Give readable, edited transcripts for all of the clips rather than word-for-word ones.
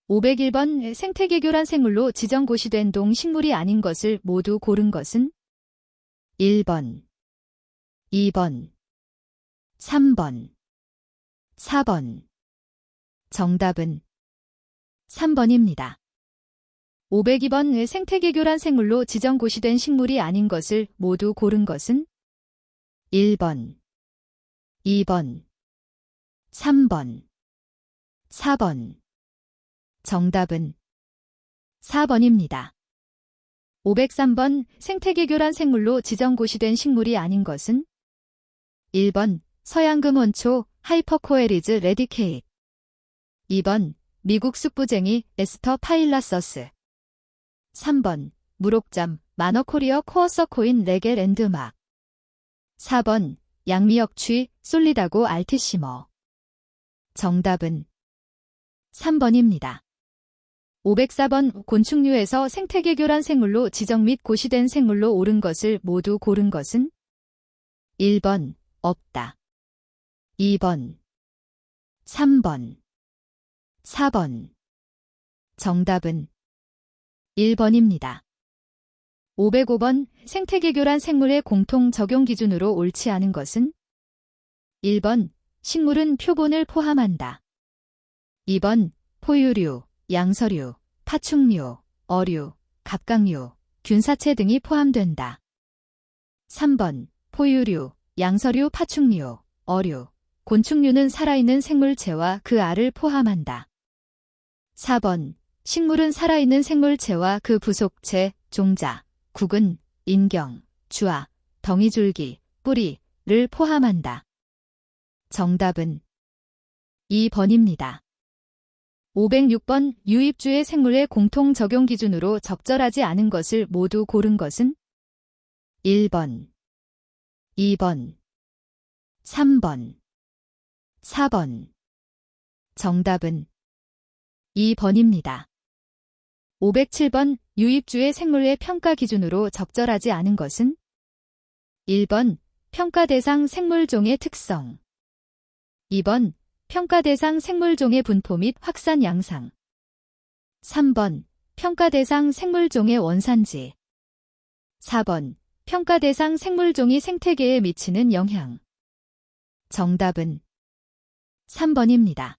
501번 생태계교란 생물로 지정고시된 동식물이 아닌 것을 모두 고른 것은 1번, 2번, 3번, 4번. 정답은 3번입니다. 502번 생태계교란 생물로 지정고시된 식물이 아닌 것을 모두 고른 것은 1번, 2번, 3번, 4번. 정답은 4번입니다. 503번 생태계교란 생물로 지정고시된 식물이 아닌 것은 1번 서양금원초 하이퍼코에리즈 레디케잇 2번 미국 숙부쟁이 에스터 파일라서스 3번 무록잠 마너코리어 코어서코인 레게 랜드막 4번 양미역취 솔리다고 알티시머. 정답은 3번입니다. 504번 곤충류에서 생태계교란 생물로 지정 및 고시된 생물로 옳은 것을 모두 고른 것은 1번 없다. 2번 3번 4번. 정답은 1번입니다. 505번 생태계교란 생물의 공통 적용 기준으로 옳지 않은 것은 1번 식물은 표본을 포함한다. 2번 포유류, 양서류, 파충류, 어류, 갑각류, 균사체 등이 포함된다. 3번 포유류, 양서류, 파충류, 어류, 곤충류는 살아있는 생물체와 그 알을 포함한다. 4번 식물은 살아있는 생물체와 그 부속체, 종자, 구근, 인경, 주화, 덩이줄기, 뿌리를 포함한다. 정답은 2번입니다. 506번 유입주의 생물의 공통 적용 기준으로 적절하지 않은 것을 모두 고른 것은 1번, 2번, 3번, 4번. 정답은 2번입니다. 507번 유입주의 생물의 평가 기준으로 적절하지 않은 것은 1번 평가 대상 생물종의 특성 2번 평가 대상 생물종의 분포 및 확산 양상 3번 평가 대상 생물종의 원산지 4번 평가 대상 생물종이 생태계에 미치는 영향. 정답은 3번입니다.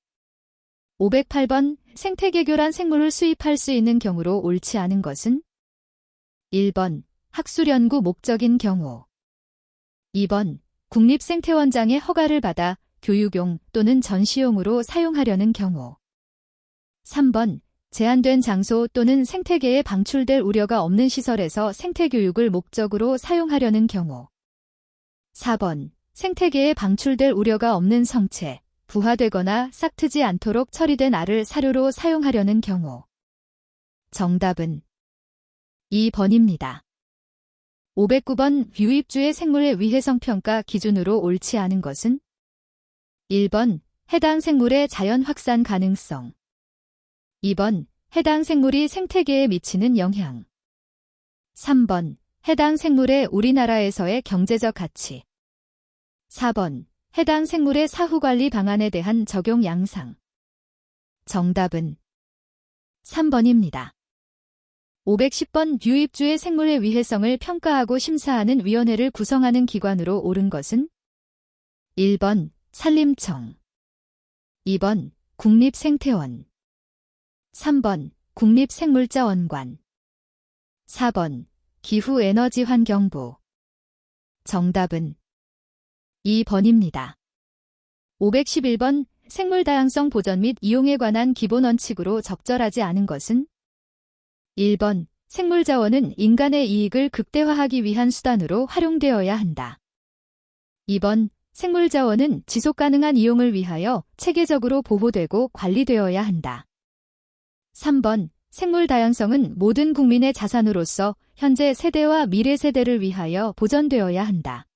508번 생태계교란 생물을 수입할 수 있는 경우로 옳지 않은 것은 1번 학술연구 목적인 경우 2번 국립생태원장의 허가를 받아 교육용 또는 전시용으로 사용하려는 경우 3번 제한된 장소 또는 생태계에 방출될 우려가 없는 시설에서 생태교육을 목적으로 사용하려는 경우 4번 생태계에 방출될 우려가 없는 성체, 부화되거나 싹트지 않도록 처리된 알을 사료로 사용하려는 경우. 정답은 2번입니다. 509번 유입주의 생물의 위해성 평가 기준으로 옳지 않은 것은 1번 해당 생물의 자연 확산 가능성 2번 해당 생물이 생태계에 미치는 영향 3번 해당 생물의 우리나라에서의 경제적 가치 4번 해당 생물의 사후관리 방안에 대한 적용 양상. 정답은 3번입니다. 510번 유입주의 생물의 위해성을 평가하고 심사하는 위원회를 구성하는 기관으로 옳은 것은 1번 산림청 2번 국립생태원 3번 국립생물자원관 4번 기후에너지환경부. 정답은 2번입니다. 511번 생물다양성 보전 및 이용에 관한 기본 원칙으로 적절하지 않은 것은 1번 생물자원은 인간의 이익을 극대화하기 위한 수단으로 활용되어야 한다. 2번 생물자원은 지속가능한 이용을 위하여 체계적으로 보호되고 관리되어야 한다. 3번 생물다양성은 모든 국민의 자산으로서 현재 세대와 미래 세대를 위하여 보전되어야 한다.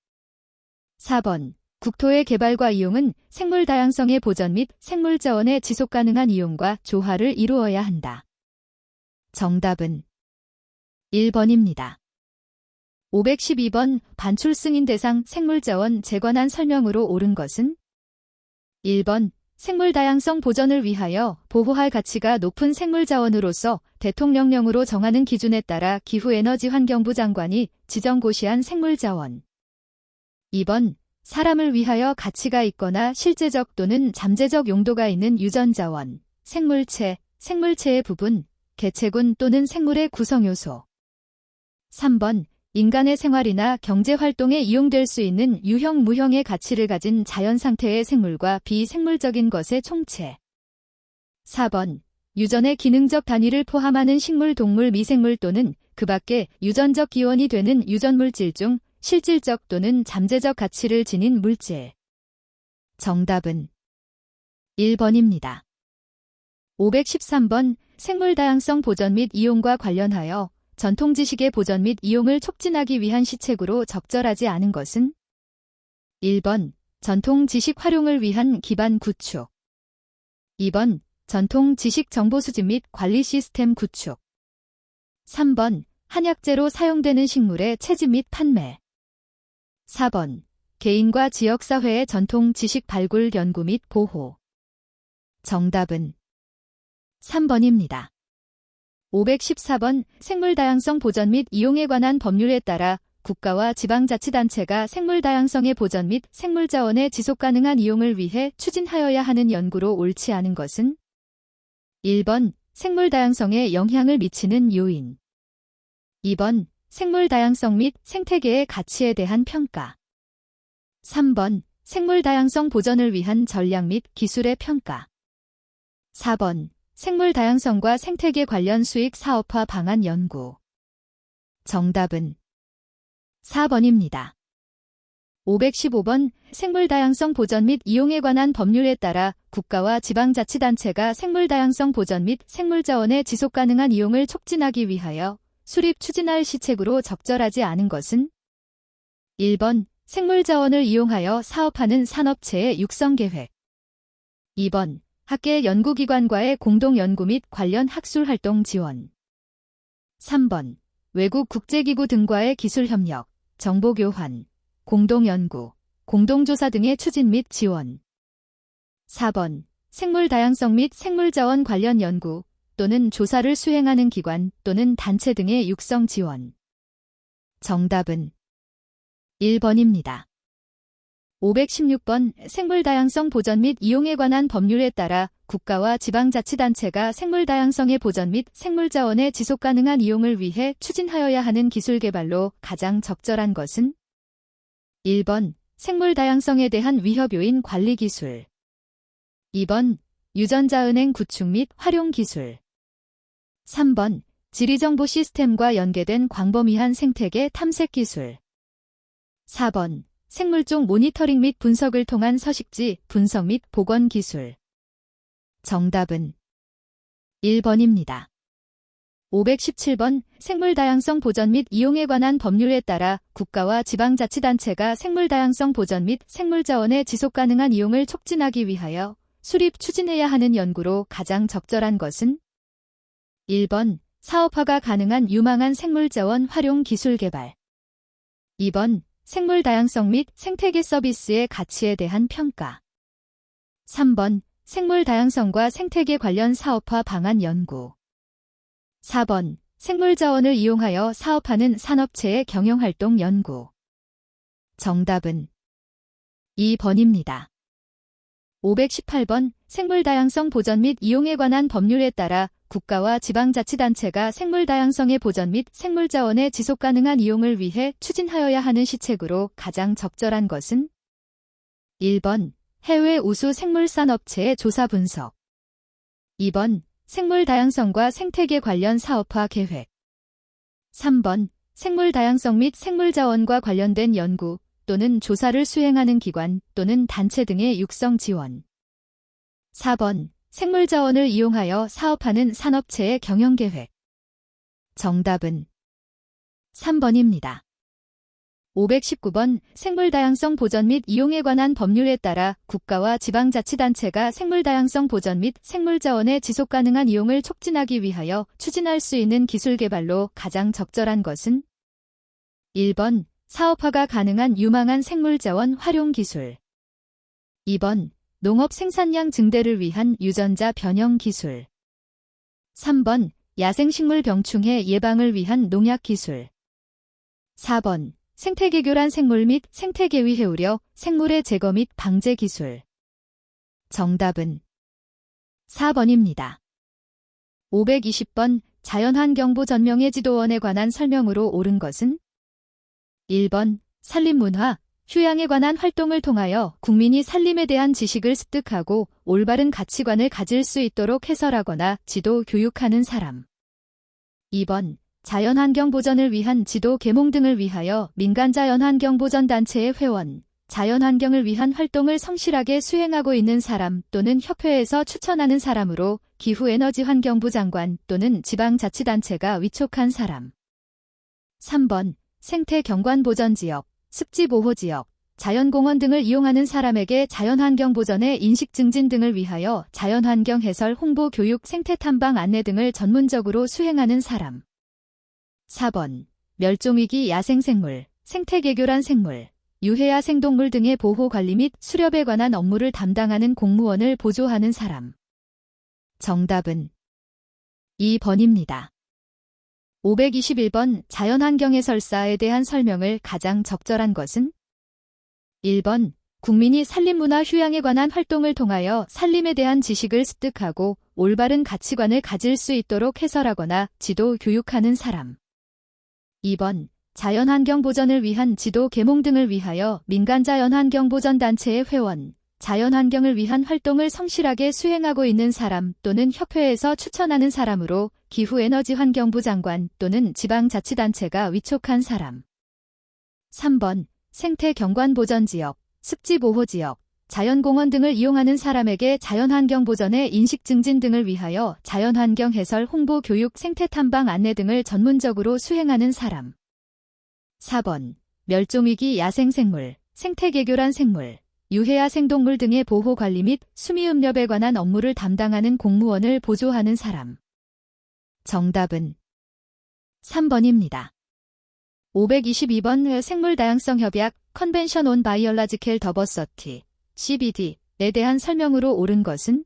4번 국토의 개발과 이용은 생물다양성의 보전 및 생물자원의 지속가능한 이용과 조화를 이루어야 한다. 정답은 1번입니다. 512번 반출 승인 대상 생물자원 재관한 설명으로 옳은 것은 1번 생물 다양성 보전을 위하여 보호할 가치가 높은 생물 자원으로서 대통령령으로 정하는 기준에 따라 기후에너지환경부 장관이 지정고시한 생물 자원. 2번, 사람을 위하여 가치가 있거나 실제적 또는 잠재적 용도가 있는 유전자원, 생물체, 생물체의 부분, 개체군 또는 생물의 구성요소. 3번, 인간의 생활이나 경제활동에 이용될 수 있는 유형 무형의 가치를 가진 자연 상태의 생물과 비생물적인 것의 총체. 4번, 유전의 기능적 단위를 포함하는 식물, 동물, 미생물 또는 그 밖에 유전적 기원이 되는 유전물질 중 실질적 또는 잠재적 가치를 지닌 물질. 정답은 1번입니다. 513번, 생물 다양성 보전 및 이용과 관련하여 전통 지식의 보전 및 이용을 촉진하기 위한 시책으로 적절하지 않은 것은? 1번, 전통 지식 활용을 위한 기반 구축. 2번, 전통 지식 정보 수집 및 관리 시스템 구축. 3번, 한약재로 사용되는 식물의 채집 및 판매. 4번, 개인과 지역사회의 전통 지식 발굴 연구 및 보호. 정답은 3번입니다. 514번, 생물 다양성 보전 및 이용에 관한 법률에 따라 국가와 지방자치단체가 생물 다양성의 보전 및 생물 자원의 지속 가능한 이용을 위해 추진하여야 하는 연구로 옳지 않은 것은? 1번, 생물 다양성에 영향을 미치는 요인. 2번, 생물 다양성 및 생태계의 가치에 대한 평가. 3번, 생물 다양성 보전을 위한 전략 및 기술의 평가. 4번, 생물 다양성과 생태계 관련 수익 사업화 방안 연구. 정답은 4번입니다. 515번, 생물 다양성 보전 및 이용에 관한 법률에 따라 국가와 지방자치단체가 생물 다양성 보전 및 생물 자원의 지속 가능한 이용을 촉진하기 위하여 수립 추진할 시책으로 적절하지 않은 것은? 1번, 생물 자원을 이용하여 사업하는 산업체의 육성 계획. 2번, 학계 연구기관과의 공동 연구 및 관련 학술 활동 지원. 3번, 외국 국제기구 등과의 기술 협력, 정보 교환, 공동 연구, 공동조사 등의 추진 및 지원. 4번, 생물 다양성 및 생물 자원 관련 연구 또는 조사를 수행하는 기관 또는 단체 등의 육성 지원. 정답은 1번입니다. 516번, 생물 다양성 보전 및 이용에 관한 법률에 따라 국가와 지방자치단체가 생물 다양성의 보전 및 생물 자원의 지속 가능한 이용을 위해 추진하여야 하는 기술 개발로 가장 적절한 것은? 1번, 생물 다양성에 대한 위협 요인 관리 기술. 2번, 유전자 은행 구축 및 활용 기술. 3번, 지리정보 시스템과 연계된 광범위한 생태계 탐색 기술. 4번, 생물종 모니터링 및 분석을 통한 서식지 분석 및 복원 기술. 정답은 1번입니다. 517번, 생물 다양성 보전 및 이용에 관한 법률에 따라 국가와 지방자치단체가 생물 다양성 보전 및 생물 자원의 지속 가능한 이용을 촉진하기 위하여 수립 추진해야 하는 연구로 가장 적절한 것은? 1번, 사업화가 가능한 유망한 생물 자원 활용 기술 개발. 2번, 생물 다양성 및 생태계 서비스의 가치에 대한 평가. 3번, 생물 다양성과 생태계 관련 사업화 방안 연구. 4번, 생물 자원을 이용하여 사업하는 산업체의 경영활동 연구. 정답은 2번입니다. 518번, 생물 다양성 보전 및 이용에 관한 법률에 따라 국가와 지방자치단체가 생물 다양성의 보전 및 생물 자원의 지속 가능한 이용을 위해 추진하여야 하는 시책으로 가장 적절한 것은? 1번, 해외 우수 생물산 업체의 조사 분석. 2번, 생물 다양성과 생태계 관련 사업화 계획. 3번, 생물 다양성 및 생물 자원과 관련된 연구 또는 조사를 수행하는 기관 또는 단체 등의 육성 지원. 4번, 생물 자원을 이용하여 사업하는 산업체의 경영 계획. 정답은 3번입니다. 519번, 생물 다양성 보전 및 이용에 관한 법률에 따라 국가와 지방자치단체가 생물 다양성 보전 및 생물 자원의 지속 가능한 이용을 촉진하기 위하여 추진할 수 있는 기술 개발로 가장 적절한 것은? 1번, 사업화가 가능한 유망한 생물 자원 활용 기술. 2번, 농업 생산량 증대를 위한 유전자 변형 기술. 3번 야생식물 병충해 예방을 위한 농약 기술. 4번 생태계교란 생물 및 생태계위 해우려 생물의 제거 및 방제 기술. 정답은 4번입니다. 520번 자연환경부전명예지도원에 관한 설명으로 옳은 것은? 1번 산림문화, 휴양에 관한 활동을 통하여 국민이 산림에 대한 지식을 습득하고 올바른 가치관을 가질 수 있도록 해설하거나 지도 교육하는 사람. 2번 자연환경보전을 위한 지도 계몽 등을 위하여 민간자연환경보전단체의 회원, 자연환경을 위한 활동을 성실하게 수행하고 있는 사람 또는 협회에서 추천하는 사람으로 기후에너지환경부 장관 또는 지방자치단체가 위촉한 사람. 3번 생태경관보전지역, 습지보호지역, 자연공원 등을 이용하는 사람에게 자연환경보전의 인식 증진 등을 위하여 자연환경 해설 홍보 교육 생태탐방 안내 등을 전문적으로 수행하는 사람. 4번 멸종위기 야생생물, 생태계교란 생물, 유해야 생동물 등의 보호 관리 및 수렵에 관한 업무를 담당하는 공무원을 보조하는 사람. 정답은 2번입니다. 521번 자연환경해설사에 대한 설명을 가장 적절한 것은? 1번 국민이 산림문화 휴양에 관한 활동을 통하여 산림에 대한 지식을 습득하고 올바른 가치관을 가질 수 있도록 해설하거나 지도 교육하는 사람. 2번 자연환경보전을 위한 지도 계몽 등을 위하여 민간자연환경보전단체의 회원, 자연환경을 위한 활동을 성실하게 수행하고 있는 사람 또는 협회에서 추천하는 사람으로 기후에너지환경부 장관 또는 지방자치단체가 위촉한 사람. 3번 생태경관보전지역, 습지보호지역, 자연공원 등을 이용하는 사람에게 자연환경보전의 인식 증진 등을 위하여 자연환경 해설 홍보 교육 생태탐방 안내 등을 전문적으로 수행하는 사람. 4번 멸종위기 야생생물, 생태계교란 생물, 유해야 생동물 등의 보호 관리 및 수미음렵에 관한 업무를 담당하는 공무원을 보조하는 사람. 정답은 3번입니다. 522번 생물다양성협약 컨벤션 온 바이올라지컬 더버서티 CBD에 대한 설명으로 옳은 것은?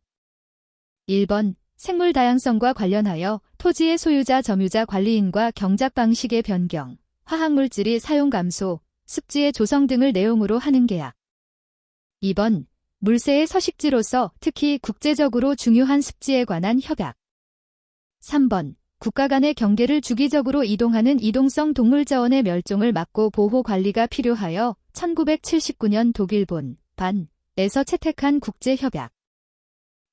1번 생물다양성과 관련하여 토지의 소유자 점유자 관리인과 경작 방식의 변경, 화학물질이 사용 감소, 습지의 조성 등을 내용으로 하는 계약. 2번 물새의 서식지로서 특히 국제적으로 중요한 습지에 관한 협약. 3번 국가 간의 경계를 주기적으로 이동하는 이동성 동물자원의 멸종을 막고 보호 관리가 필요하여 1979년 독일본 반에서 채택한 국제협약.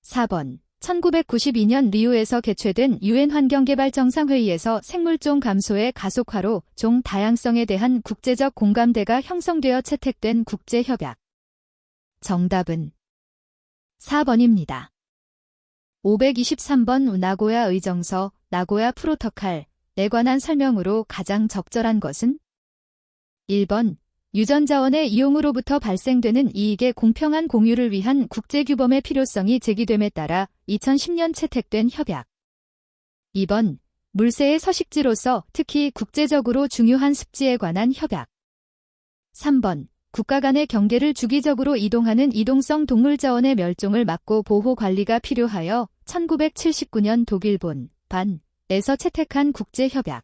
4번 1992년 리우에서 개최된 유엔 환경개발정상회의에서 생물종 감소의 가속화로 종 다양성에 대한 국제적 공감대가 형성되어 채택된 국제협약. 정답은 4번입니다. 523번 나고야 의정서, 나고야 프로토콜에 관한 설명으로 가장 적절한 것은? 1번 유전자원의 이용으로부터 발생되는 이익의 공평한 공유를 위한 국제규범의 필요성이 제기됨에 따라 2010년 채택된 협약. 2번 물새의 서식지로서 특히 국제적으로 중요한 습지에 관한 협약. 3번 국가 간의 경계를 주기적으로 이동하는 이동성 동물자원의 멸종을 막고 보호 관리가 필요하여 1979년 독일본 반에서 채택한 국제협약.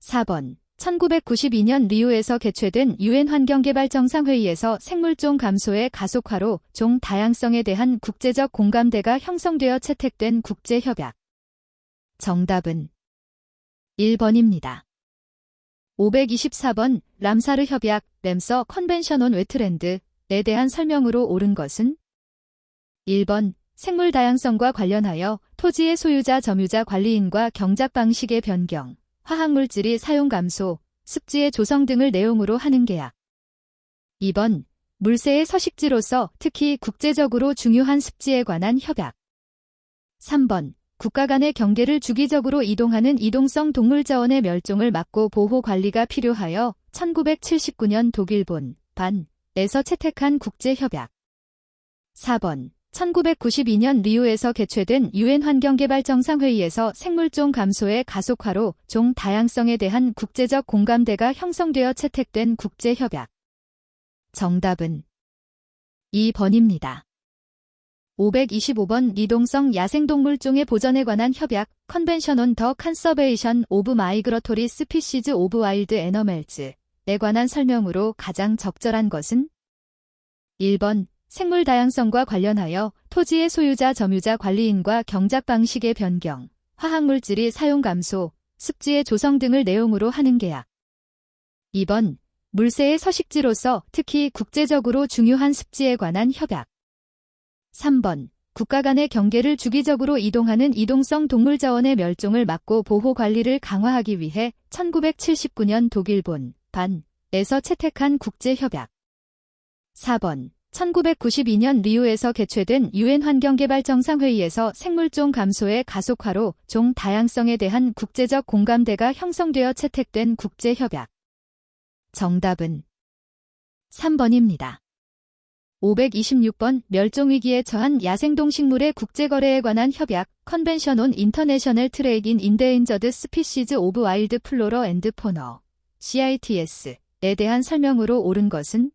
4번 1992년 리우에서 개최된 유엔 환경개발정상회의에서 생물종 감소의 가속화로 종 다양성에 대한 국제적 공감대가 형성되어 채택된 국제협약. 정답은 1번입니다. 524번 람사르 협약 램서 컨벤션 온 웨트랜드에 대한 설명으로 옳은 것은? 1번 생물 다양성과 관련하여 토지의 소유자 점유자 관리인과 경작 방식의 변경, 화학물질이 사용 감소, 습지의 조성 등을 내용으로 하는 계약. 2번 물새의 서식지로서 특히 국제적으로 중요한 습지에 관한 협약. 3번 국가 간의 경계를 주기적으로 이동하는 이동성 동물자원의 멸종을 막고 보호 관리가 필요하여 1979년 독일본 반에서 채택한 국제협약. 4번 1992년 리우에서 개최된 유엔 환경개발정상회의에서 생물종 감소의 가속화로 종 다양성에 대한 국제적 공감대가 형성되어 채택된 국제협약. 정답은 2번입니다. 525번 이동성 야생동물종의 보전에 관한 협약 컨벤션 온 더 컨서베이션 오브 마이그러토리 스피시즈 오브 와일드 애너멜즈에 관한 설명으로 가장 적절한 것은 1번 생물 다양성과 관련하여 토지의 소유자 점유자 관리인과 경작 방식의 변경, 화학물질이 사용 감소, 습지의 조성 등을 내용으로 하는 계약. 2번 물새의 서식지로서 특히 국제적으로 중요한 습지에 관한 협약. 3번 국가 간의 경계를 주기적으로 이동하는 이동성 동물자원의 멸종을 막고 보호 관리를 강화하기 위해 1979년 독일본 반에서 채택한 국제협약. 4번 1992년 리우에서 개최된 유엔 환경개발정상회의에서 생물종 감소의 가속화로 종 다양성에 대한 국제적 공감대가 형성되어 채택된 국제협약. 정답은 3번입니다. 526번 멸종위기에 처한 야생동식물의 국제거래에 관한 협약 컨벤션 온 인터내셔널 트레이드 인 인데인저드 스피시즈 오브 와일드 플로러 앤드 포너 CITS에 대한 설명으로 옳은 것은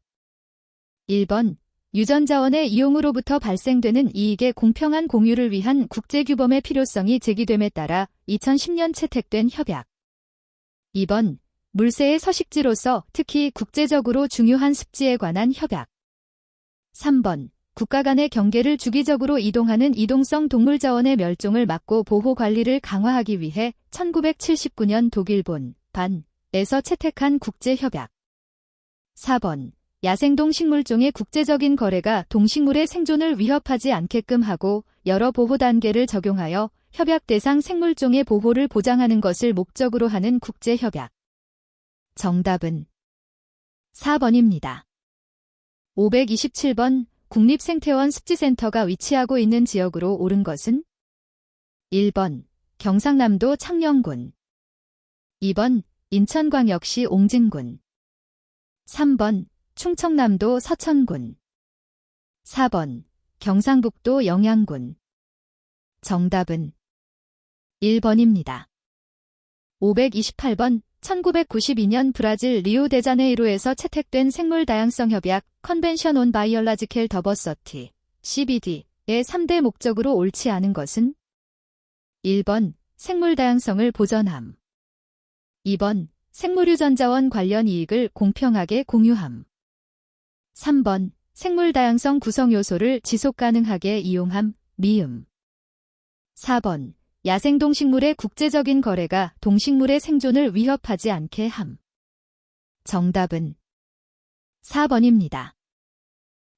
1번 유전자원의 이용으로부터 발생되는 이익의 공평한 공유를 위한 국제규범의 필요성이 제기됨에 따라 2010년 채택된 협약. 2번 물새의 서식지로서 특히 국제적으로 중요한 습지에 관한 협약. 3번 국가 간의 경계를 주기적으로 이동하는 이동성 동물자원의 멸종을 막고 보호 관리를 강화하기 위해 1979년 독일본 반에서 채택한 국제협약. 4번 야생동식물종의 국제적인 거래가 동식물의 생존을 위협하지 않게끔 하고 여러 보호 단계를 적용하여 협약 대상 생물종의 보호를 보장하는 것을 목적으로 하는 국제협약. 정답은 4번입니다. 527번 국립생태원 습지센터가 위치하고 있는 지역으로 옳은 것은 1번 경상남도 창녕군 2번 인천광역시 옹진군 3번 충청남도 서천군 4번 경상북도 영양군. 정답은 1번입니다. 528번 1992년 브라질 리우데자네이루에서 채택된 생물다양성 협약 컨벤션 온 바이올라지컬 더버서티 CBD의 3대 목적으로 옳지 않은 것은 1번 생물다양성을 보전함 2번 생물유전자원 관련 이익을 공평하게 공유함 3번 생물다양성 구성요소를 지속가능하게 이용함 미음 4번 야생동식물의 국제적인 거래가 동식물의 생존을 위협하지 않게 함. 정답은 4번입니다.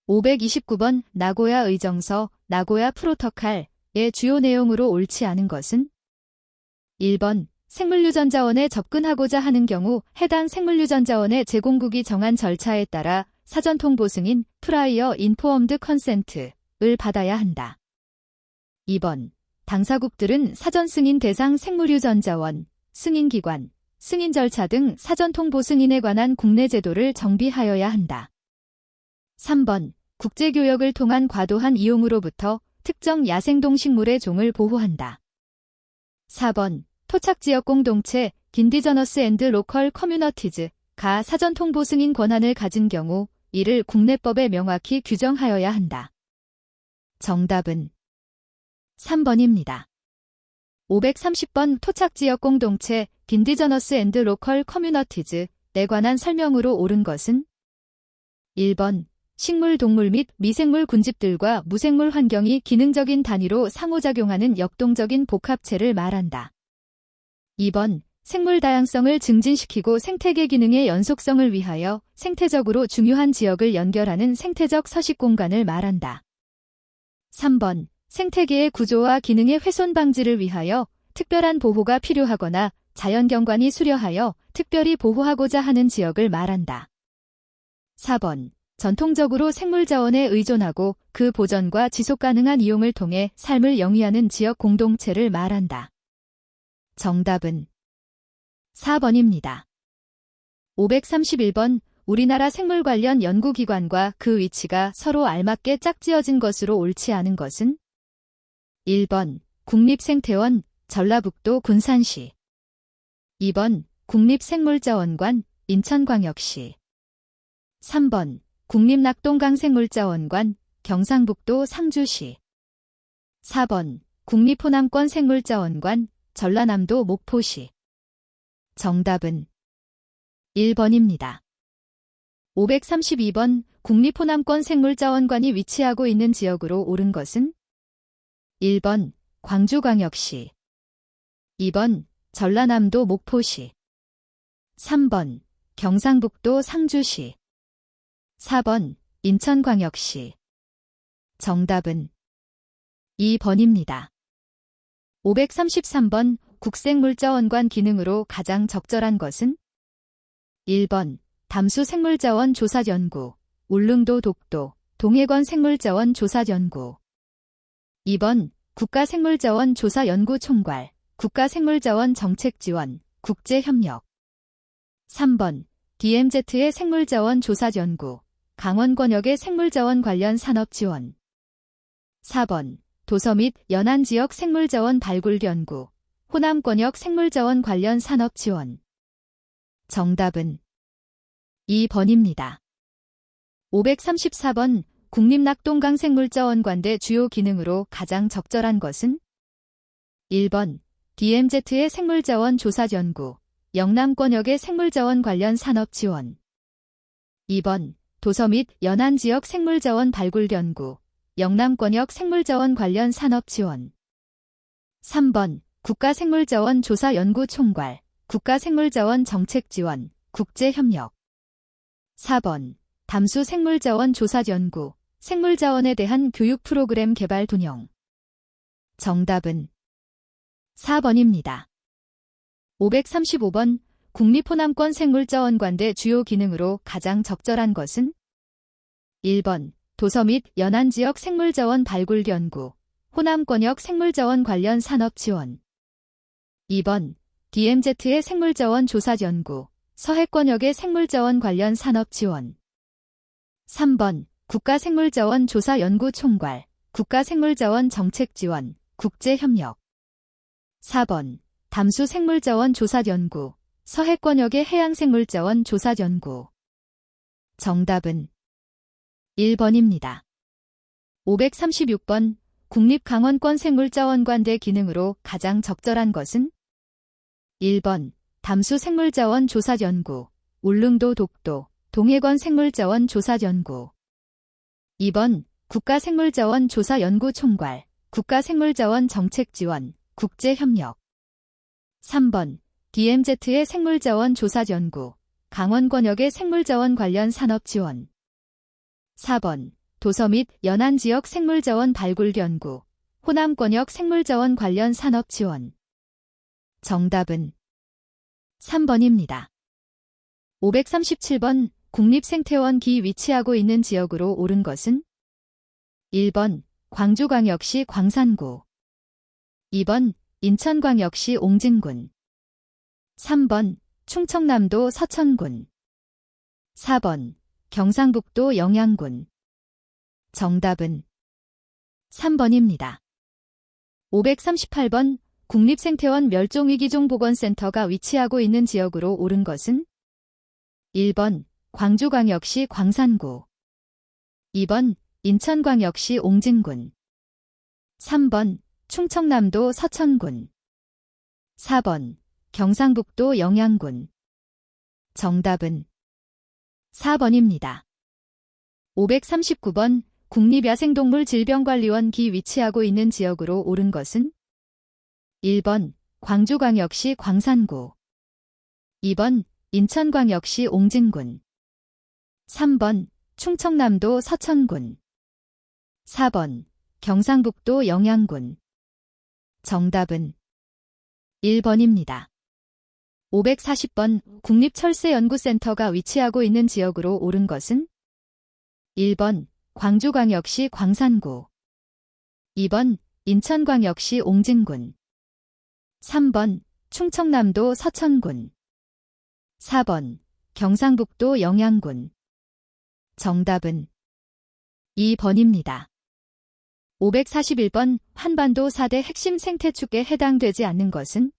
529번 나고야 의정서, 나고야 프로토칼의 주요 내용으로 옳지 않은 것은 1번 생물유전자원에 접근하고자 하는 경우 해당 생물유전자원의 제공국이 정한 절차에 따라 사전 통보 승인 프라이어 인포엄드 컨센트를 받아야 한다. 2번 당사국들은 사전 승인 대상 생물유전자원, 승인기관, 승인 절차 등 사전 통보 승인에 관한 국내 제도를 정비하여야 한다. 3번 국제교역을 통한 과도한 이용으로부터 특정 야생동식물의 종을 보호한다. 4번 토착지역 공동체, 인디저너스 앤드 로컬 커뮤너티즈가 사전 통보 승인 권한을 가진 경우 이를 국내법에 명확히 규정하여야 한다. 정답은 3번입니다. 530번 토착지역 공동체, 인디저너스 앤드 로컬 커뮤너티즈에 관한 설명으로 옳은 것은 1번 식물, 동물 및 미생물 군집들과 무생물 환경이 기능적인 단위로 상호작용하는 역동적인 복합체를 말한다. 2번 생물 다양성을 증진시키고 생태계 기능의 연속성을 위하여 생태적으로 중요한 지역을 연결하는 생태적 서식 공간을 말한다. 3번 생태계의 구조와 기능의 훼손 방지를 위하여 특별한 보호가 필요하거나 자연경관이 수려하여 특별히 보호하고자 하는 지역을 말한다. 4번 전통적으로 생물자원에 의존하고 그 보전과 지속가능한 이용을 통해 삶을 영위하는 지역 공동체를 말한다. 정답은 4번입니다. 531번 우리나라 생물 관련 연구기관과 그 위치가 서로 알맞게 짝지어진 것으로 옳지 않은 것은 1번 국립생태원 전라북도 군산시 2번 국립생물자원관 인천광역시 3번 국립낙동강생물자원관 경상북도 상주시 4번 국립호남권 생물자원관 전라남도 목포시. 정답은 1번입니다. 532번 국립호남권 생물자원관이 위치하고 있는 지역으로 옳은 것은 1번 광주광역시, 2번 전라남도 목포시, 3번 경상북도 상주시, 4번 인천광역시. 정답은 2번입니다. 533번 국생물자원관 기능으로 가장 적절한 것은 1번 담수생물자원 조사연구, 울릉도 독도, 동해권 생물자원 조사연구. 2번 국가생물자원 조사연구 총괄, 국가생물자원 정책지원, 국제협력. 3번 DMZ의 생물자원 조사연구, 강원권역의 생물자원 관련 산업지원. 4번 도서 및 연안지역 생물자원 발굴 연구, 호남권역 생물자원 관련 산업지원. 정답은 2번입니다. 534번 국립낙동강 생물자원관대 주요 기능으로 가장 적절한 것은 1번 DMZ의 생물자원 조사 연구, 영남권역의 생물자원 관련 산업지원. 2번 도서 및 연안지역 생물자원 발굴 연구, 영남권역 생물자원 관련 산업지원. 3번 국가생물자원 조사 연구 총괄, 국가생물자원 정책지원, 국제협력. 4번 담수생물자원 조사 연구, 생물자원에 대한 교육 프로그램 개발 운영. 정답은 4번입니다. 535번 국립호남권 생물자원관대 주요 기능으로 가장 적절한 것은 1번 도서 및 연안지역 생물자원 발굴 연구, 호남권역 생물자원 관련 산업지원. 2번 DMZ의 생물자원 조사 연구, 서해권역의 생물자원 관련 산업지원. 3번 국가생물자원 조사 연구 총괄, 국가생물자원 정책지원, 국제협력. 4번 담수생물자원 조사 연구, 서해권역의 해양생물자원 조사 연구. 정답은 1번입니다. 536번 국립강원권 생물자원관대 기능으로 가장 적절한 것은 1번 담수생물자원 조사 연구, 울릉도 독도, 동해권 생물자원 조사 연구. 2번 국가생물자원 조사 연구 총괄, 국가생물자원 정책지원, 국제협력. 3번 DMZ의 생물자원 조사 연구, 강원권역의 생물자원 관련 산업지원. 4번 도서 및 연안지역 생물자원 발굴 연구, 호남권역 생물자원 관련 산업지원. 정답은 3번입니다. 537번 국립생태원기 위치하고 있는 지역으로 옳은 것은 1번 광주광역시 광산구, 2번 인천광역시 옹진군, 3번 충청남도 서천군, 4번 경상북도 영양군. 정답은 3번입니다. 538번 국립생태원 멸종위기종보건센터가 위치하고 있는 지역으로 옳은 것은 1번 광주광역시 광산구, 2번 인천광역시 옹진군, 3번 충청남도 서천군, 4번 경상북도 영양군. 정답은 4번입니다. 539번 국립야생동물 질병관리원기 위치하고 있는 지역으로 옳은 것은 1번 광주광역시 광산구, 2번 인천광역시 옹진군, 3번 충청남도 서천군, 4번 경상북도 영양군. 정답은 1번입니다. 540번 국립철새연구센터가 위치하고 있는 지역으로 옳은 것은 1번 광주광역시 광산구, 2번 인천광역시 옹진군, 3번 충청남도 서천군, 4번 경상북도 영양군. 정답은 2번입니다. 541번 한반도 4대 핵심 생태축에 해당되지 않는 것은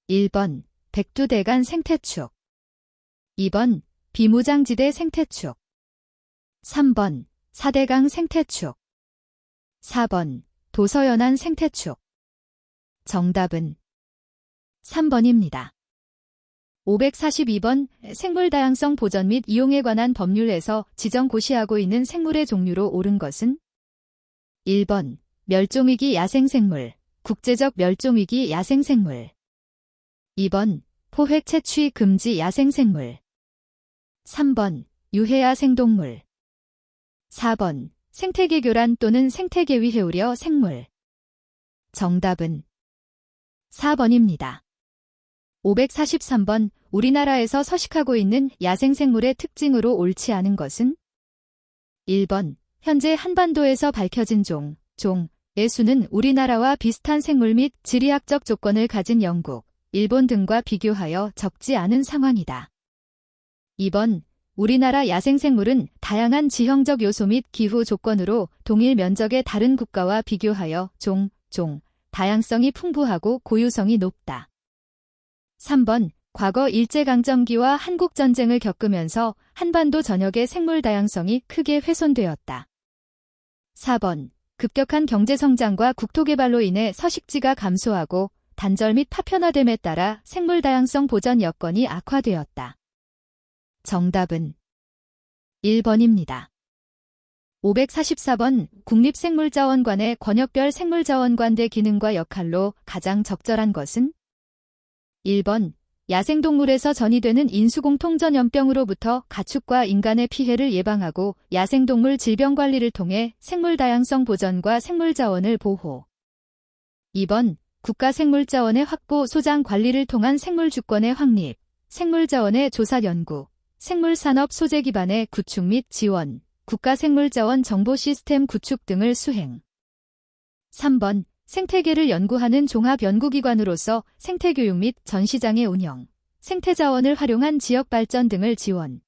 1번 백두대간 생태축, 2번 비무장지대 생태축, 3번 4대강 생태축, 4번 도서연안 생태축. 정답은 3번입니다. 542번 생물다양성 보전 및 이용에 관한 법률에서 지정 고시하고 있는 생물의 종류로 옳은 것은 1번 멸종위기 야생생물, 국제적 멸종위기 야생생물. 2번 포획 채취 금지 야생생물. 3번 유해야 생동물. 4번 생태계 교란 또는 생태계 위해 우려 생물. 정답은 4번입니다. 543번 우리나라에서 서식하고 있는 야생생물의 특징으로 옳지 않은 것은 1번 현재 한반도에서 밝혀진 종의 수는 우리나라와 비슷한 생물 및 지리학적 조건을 가진 영국, 일본 등과 비교하여 적지 않은 상황이다. 2번 우리나라 야생생물은 다양한 지형적 요소 및 기후 조건으로 동일 면적의 다른 국가와 비교하여 다양성이 풍부하고 고유성이 높다. 3번 과거 일제강점기와 한국전쟁을 겪으면서 한반도 전역의 생물 다양성이 크게 훼손되었다. 4번 급격한 경제성장과 국토개발로 인해 서식지가 감소하고 단절 및 파편화됨에 따라 생물 다양성 보전 여건이 악화되었다. 정답은 1번입니다. 544번 국립생물자원관의 권역별 생물자원관대 기능과 역할로 가장 적절한 것은 1번 야생동물에서 전이되는 인수공통전염병으로부터 가축과 인간의 피해를 예방하고 야생동물 질병관리를 통해 생물다양성 보전과 생물자원을 보호. 2번 국가생물자원의 확보 소장 관리를 통한 생물주권의 확립, 생물자원의 조사 연구, 생물산업 소재 기반의 구축 및 지원, 국가생물자원 정보 시스템 구축 등을 수행. 3번 생태계를 연구하는 종합연구기관으로서 생태교육 및 전시장의 운영, 생태자원을 활용한 지역발전 등을 지원.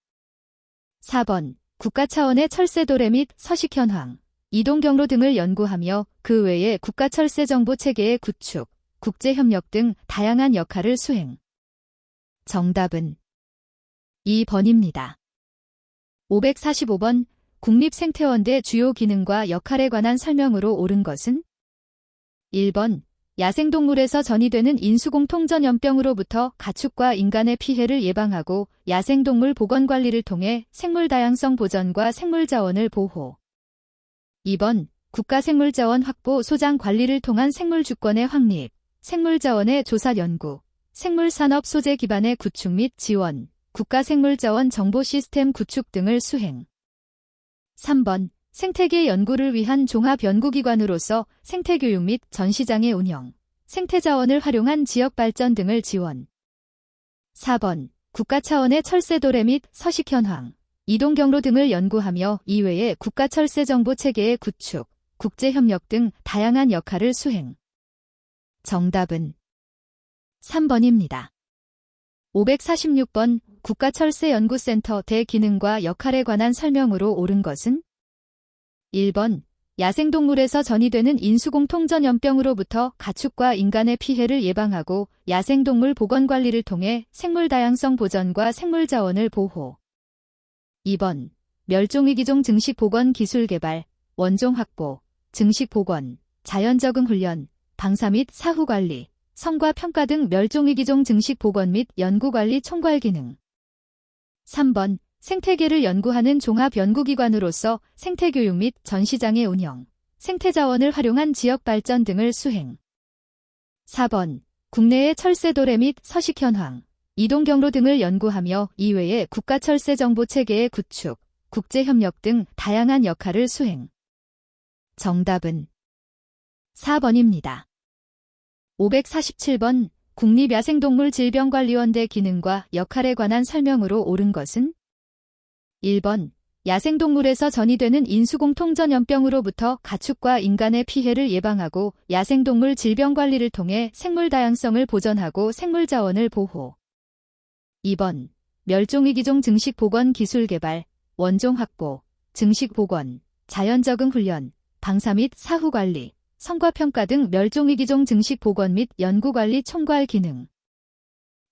4번 국가 차원의 철새 도래 및 서식 현황, 이동 경로 등을 연구하며 그 외에 국가 철새 정보 체계의 구축, 국제협력 등 다양한 역할을 수행. 정답은 2번입니다. 545번 국립생태원대 주요 기능과 역할에 관한 설명으로 옳은 것은 1번 야생동물에서 전이되는 인수공통전염병으로부터 가축과 인간의 피해를 예방하고 야생동물 보건관리를 통해 생물다양성 보전과 생물자원을 보호. 2번 국가생물자원 확보 소장 관리를 통한 생물주권의 확립, 생물자원의 조사 연구, 생물산업 소재 기반의 구축 및 지원, 국가생물자원 정보 시스템 구축 등을 수행. 3번 생태계 연구를 위한 종합연구기관으로서 생태교육 및 전시장의 운영, 생태자원을 활용한 지역발전 등을 지원. 4번 국가 차원의 철새 도래 및 서식 현황, 이동 경로 등을 연구하며 이외에 국가 철새 정보 체계의 구축, 국제협력 등 다양한 역할을 수행. 정답은 3번입니다. 546번 국가철새연구센터 대 기능과 역할에 관한 설명으로 옳은 것은 1번 야생동물에서 전이되는 인수공통전염병으로부터 가축과 인간의 피해를 예방하고 야생동물 보건관리를 통해 생물다양성 보전과 생물자원을 보호. 2번 멸종위기종 증식보건 기술개발, 원종 확보, 증식보건, 자연적응 훈련, 방사 및 사후관리, 성과 평가 등 멸종위기종 증식보건 및 연구관리 총괄 기능. 3번 생태계를 연구하는 종합연구기관으로서 생태교육 및 전시장의 운영, 생태자원을 활용한 지역발전 등을 수행. 4번 국내의 철새 도래 및 서식 현황, 이동 경로 등을 연구하며 이외에 국가 철새 정보 체계의 구축, 국제협력 등 다양한 역할을 수행. 정답은 4번입니다. 547번 국립야생동물질병관리원대 기능과 역할에 관한 설명으로 옳은 것은 1번 야생동물에서 전이되는 인수공통전염병으로부터 가축과 인간의 피해를 예방하고 야생동물 질병관리를 통해 생물다양성을 보전하고 생물자원을 보호. 2번 멸종위기종 증식보건 기술개발, 원종 확보, 증식보건, 자연적응 훈련, 방사 및 사후관리, 성과평가 등 멸종위기종 증식보건 및 연구관리 총괄 기능.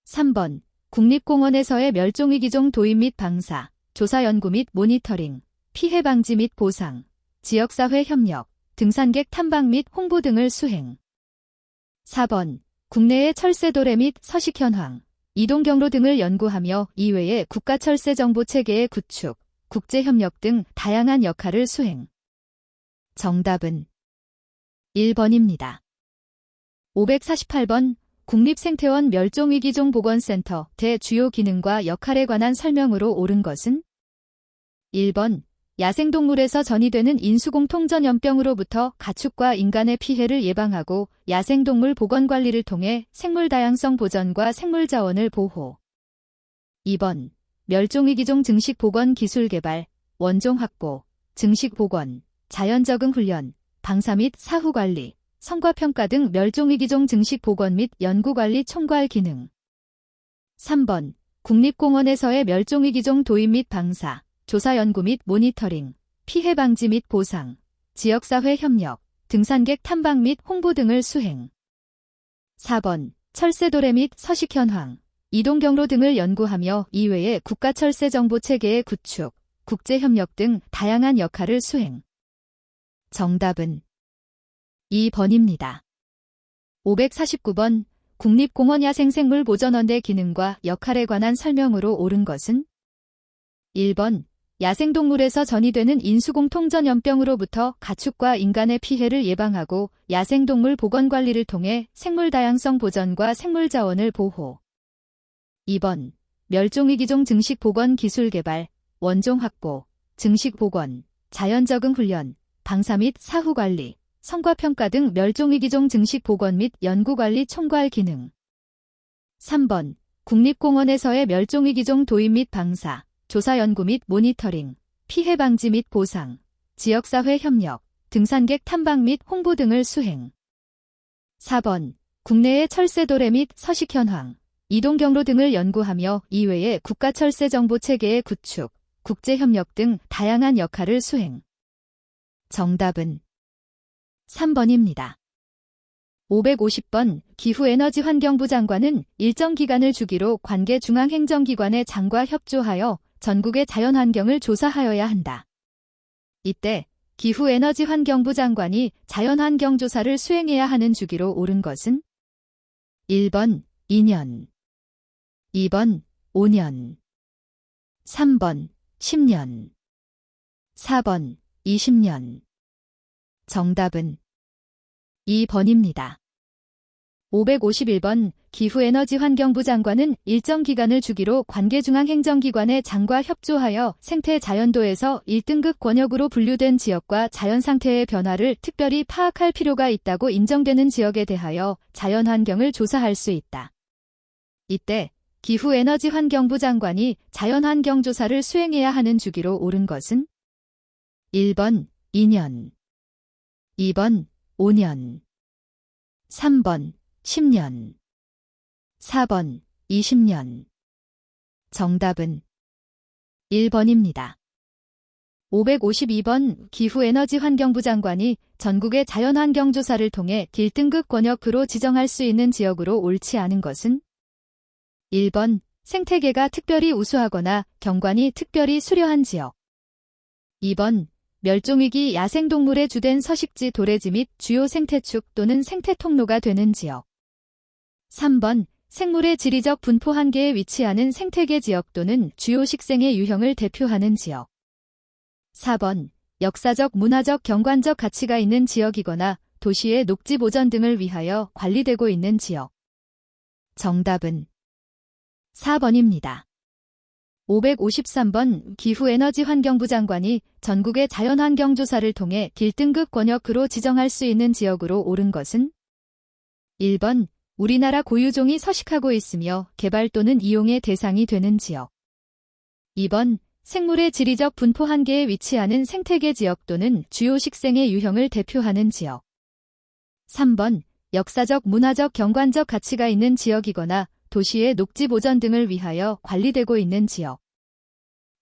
3번 국립공원에서의 멸종위기종 도입 및 방사, 조사 연구 및 모니터링, 피해 방지 및 보상, 지역사회 협력, 등산객 탐방 및 홍보 등을 수행. 4번. 국내의 철새 도래 및 서식 현황, 이동 경로 등을 연구하며 이외의 국가 철새 정보 체계의 구축, 국제 협력 등 다양한 역할을 수행. 정답은 1번입니다. 548번. 국립생태원 멸종위기종보건센터 대주요 기능과 역할에 관한 설명으로 옳은 것은? 1번. 야생동물에서 전이되는 인수공통전염병으로부터 가축과 인간의 피해를 예방하고 야생동물 보건관리를 통해 생물다양성 보전과 생물자원을 보호. 2번. 멸종위기종 증식 보건 기술 개발, 원종 확보, 증식 보건, 자연 적응 훈련, 방사 및 사후 관리, 성과 평가 등 멸종위기종 증식 보건 및 연구관리 총괄 기능. 3번. 국립공원에서의 멸종위기종 도입 및 방사, 조사 연구 및 모니터링, 피해 방지 및 보상, 지역사회 협력, 등산객 탐방 및 홍보 등을 수행. 4번. 철새도래 및 서식 현황, 이동 경로 등을 연구하며 이외의 국가 철새 정보 체계의 구축, 국제 협력 등 다양한 역할을 수행. 정답은 2번입니다. 549번. 국립공원 야생생물 보전원대 기능과 역할에 관한 설명으로 옳은 것은? 1번. 야생동물에서 전이되는 인수공통전염병으로부터 가축과 인간의 피해를 예방하고 야생동물 보건관리를 통해 생물다양성 보전과 생물자원을 보호. 2번. 멸종위기종 증식 보건 기술 개발, 원종 확보, 증식 보건, 자연 적응 훈련, 방사 및 사후 관리, 성과 평가 등 멸종위기종 증식 보건 및 연구관리 총괄 기능. 3번. 국립공원에서의 멸종위기종 도입 및 방사, 조사 연구 및 모니터링, 피해 방지 및 보상, 지역사회 협력, 등산객 탐방 및 홍보 등을 수행. 4번. 국내의 철새도래 및 서식 현황, 이동 경로 등을 연구하며 이외의 국가 철새 정보 체계의 구축, 국제 협력 등 다양한 역할을 수행. 정답은 3번입니다. 550번. 기후에너지환경부 장관은 일정 기간을 주기로 관계 중앙행정기관의 장과 협조하여 전국의 자연환경을 조사하여야 한다. 이때 기후에너지환경부 장관이 자연환경조사를 수행해야 하는 주기로 옳은 것은? 1번 2년, 2번 5년, 3번 10년, 4번 20년. 정답은 2번입니다. 551번. 기후에너지환경부 장관은 일정 기간을 주기로 관계중앙행정기관의 장과 협조하여 생태 자연도에서 1등급 권역으로 분류된 지역과 자연상태의 변화를 특별히 파악할 필요가 있다고 인정되는 지역에 대하여 자연환경을 조사할 수 있다. 이때 기후에너지환경부 장관이 자연환경조사를 수행해야 하는 주기로 옳은 것은? 1번 2년, 2번 5년, 3번 10년, 4번 20년. 정답은 1번입니다. 552번. 기후에너지환경부 장관이 전국의 자연환경조사를 통해 1등급 권역으로 지정할 수 있는 지역으로 옳지 않은 것은? 1번. 생태계가 특별히 우수하거나 경관이 특별히 수려한 지역. 2번. 멸종위기 야생동물의 주된 서식지 도래지 및 주요 생태축 또는 생태통로가 되는 지역. 3번. 생물의 지리적 분포 한계에 위치하는 생태계 지역 또는 주요 식생의 유형을 대표하는 지역. 4번. 역사적 문화적 경관적 가치가 있는 지역이거나 도시의 녹지 보전 등을 위하여 관리되고 있는 지역. 정답은 4번입니다. 553번. 기후에너지환경부 장관이 전국의 자연환경조사를 통해 1등급 권역으로 지정할 수 있는 지역으로 옳은 것은? 1번. 우리나라 고유종이 서식하고 있으며 개발 또는 이용의 대상이 되는 지역. 2번. 생물의 지리적 분포 한계에 위치하는 생태계 지역 또는 주요 식생의 유형을 대표하는 지역. 3번. 역사적 문화적 경관적 가치가 있는 지역이거나 도시의 녹지 보전 등을 위하여 관리되고 있는 지역.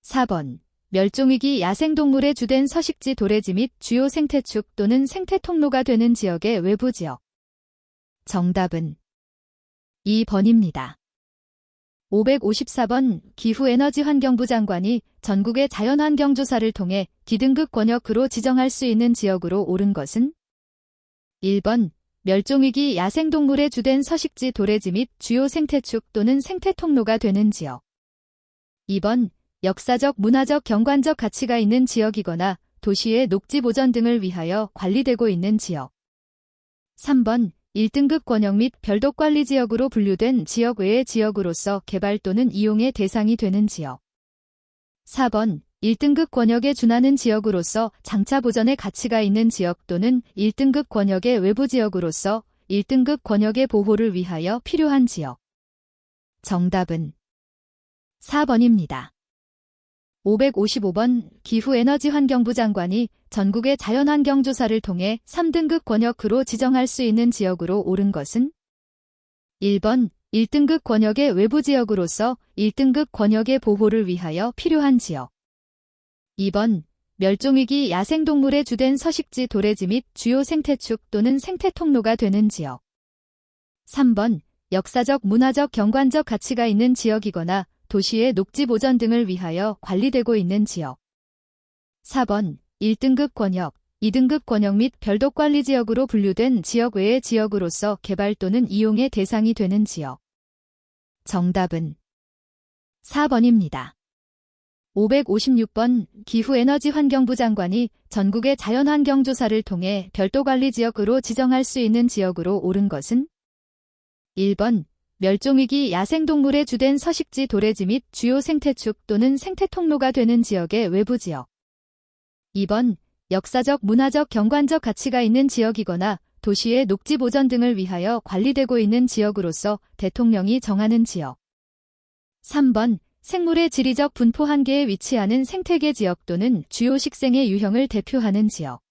4번. 멸종위기 야생동물의 주된 서식지 도래지 및 주요 생태축 또는 생태통로가 되는 지역의 외부 지역. 정답은 2번입니다. 554번 기후에너지환경부 장관이 전국의 자연환경조사를 통해 D등급 권역으로 지정할 수 있는 지역으로 오른 것은 1번 멸종위기 야생동물의 주된 서식지 도래지 및 주요 생태축 또는 생태통로가 되는 지역. 2번 역사적 문화적 경관적 가치가 있는 지역이거나 도시의 녹지 보전 등을 위하여 관리되고 있는 지역. 3번 1등급 권역 및 별도관리지역으로 분류된 지역 외의 지역으로서 개발 또는 이용의 대상이 되는 지역. 4번 1등급 권역에 준하는 지역으로서 장차 보전의 가치가 있는 지역 또는 1등급 권역의 외부 지역으로서 1등급 권역의 보호를 위하여 필요한 지역. 정답은 4번입니다. 555번 기후에너지환경부 장관이 전국의 자연환경조사를 통해 3등급 권역으로 지정할 수 있는 지역으로 오른 것은 1번 1등급 권역의 외부 지역으로서 1등급 권역의 보호를 위하여 필요한 지역. 2번 멸종위기 야생동물의 주된 서식지 도래지 및 주요 생태축 또는 생태통로가 되는 지역. 3번 역사적 문화적 경관적 가치가 있는 지역이거나 도시의 녹지 보전 등을 위하여 관리되고 있는 지역. 4번 1등급 권역, 2등급 권역 및 별도관리지역으로 분류된 지역 외의 지역으로서 개발 또는 이용의 대상이 되는 지역. 정답은 4번입니다. 556번 기후에너지환경부 장관이 전국의 자연환경조사를 통해 별도관리지역으로 지정할 수 있는 지역으로 오른 것은 1번 멸종위기 야생동물의 주된 서식지 도래지 및 주요 생태축 또는 생태통로가 되는 지역의 외부 지역. 2번 역사적 문화적 경관적 가치가 있는 지역이거나 도시의 녹지 보전 등을 위하여 관리되고 있는 지역으로서 대통령이 정하는 지역. 3번 생물의 지리적 분포 한계에 위치하는 생태계 지역 또는 주요 식생의 유형을 대표하는 지역.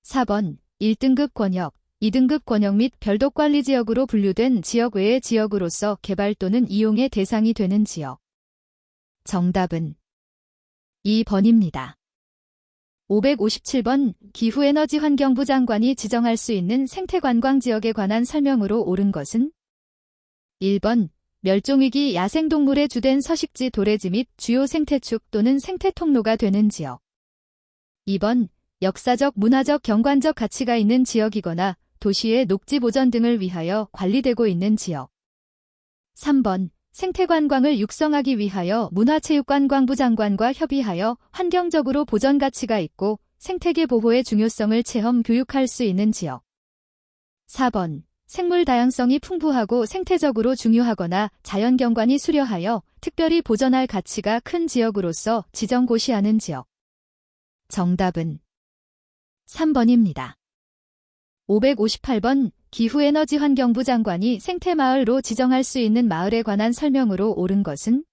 4번 1등급 권역, 2등급 권역 및 별도관리지역으로 분류된 지역 외의 지역으로서 개발 또는 이용의 대상이 되는 지역. 정답은 2번입니다. 557번 기후에너지환경부 장관이 지정할 수 있는 생태관광지역에 관한 설명으로 옳은 것은 1번 멸종위기 야생동물의 주된 서식지 도래지 및 주요 생태축 또는 생태통로가 되는 지역. 2번 역사적 문화적 경관적 가치가 있는 지역이거나 도시의 녹지 보전 등을 위하여 관리되고 있는 지역. 3번 생태관광을 육성하기 위하여 문화체육관광부 장관과 협의하여 환경적으로 보전 가치가 있고 생태계 보호의 중요성을 체험 교육할 수 있는 지역. 4번 생물 다양성이 풍부하고 생태적으로 중요하거나 자연경관이 수려하여 특별히 보전할 가치가 큰 지역으로서 지정고시하는 지역. 정답은 3번입니다. 558번 기후에너지환경부 장관이 생태마을로 지정할 수 있는 마을에 관한 설명으로 옳은 것은